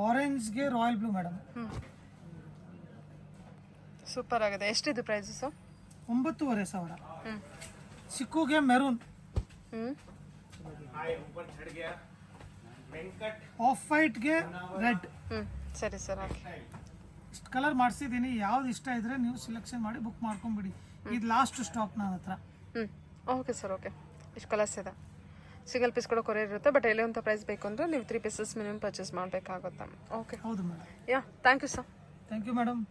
ಆರೆಂಜ್ಗೆ ರಾಯಲ್ ಬ್ಲೂ ಮೇಡಮ್. ಸೂಪರ್ ಆಗಿದೆ. ಎಷ್ಟಿದು ಪ್ರೈಸ್ ಸರ್? 9,500. ಚಿಕ್ಕುಗೆ ಮೆರೂನ್, ಆಫ್ ವೈಟ್ಗೆ ರೆಡ್. ಸರಿ ಸರ್, ಓಕೆ. ಇಷ್ಟು ಕಲರ್ ಮಾಡಿಸಿದ್ದೀನಿ. ಯಾವ್ದು ಇಷ್ಟ ಇದ್ರೆ ನೀವು ಸೆಲೆಕ್ಷನ್ ಮಾಡಿ ಬುಕ್ ಮಾಡ್ಕೊಂಡ್ಬಿಡಿ. ಇದು ಲಾಸ್ಟ್ ಸ್ಟಾಕ್ ನನ್ನ ಹತ್ರ. Okay sir, okay. ಇಷ್ಟು ಕಲರ್ಸ್ ಇದೆ. ಸಿಂಗಲ್ ಪೀಸ್ ಕೂಡ ಕೊರಿಯರ್ ಇರುತ್ತೆ, ಬಟ್ ಎಲ್ಲಿ ಅಂತ ಪ್ರೈಸ್ ಬೇಕು ಅಂದರೆ ನೀವು 3 ಪೀಸಸ್ ಮಿನಿಮಮ್ ಪರ್ಚೇಸ್ ಮಾಡಬೇಕಾಗುತ್ತೆ. ಓಕೆ. ಹೌದು madam. Yeah, thank you sir. Thank you madam.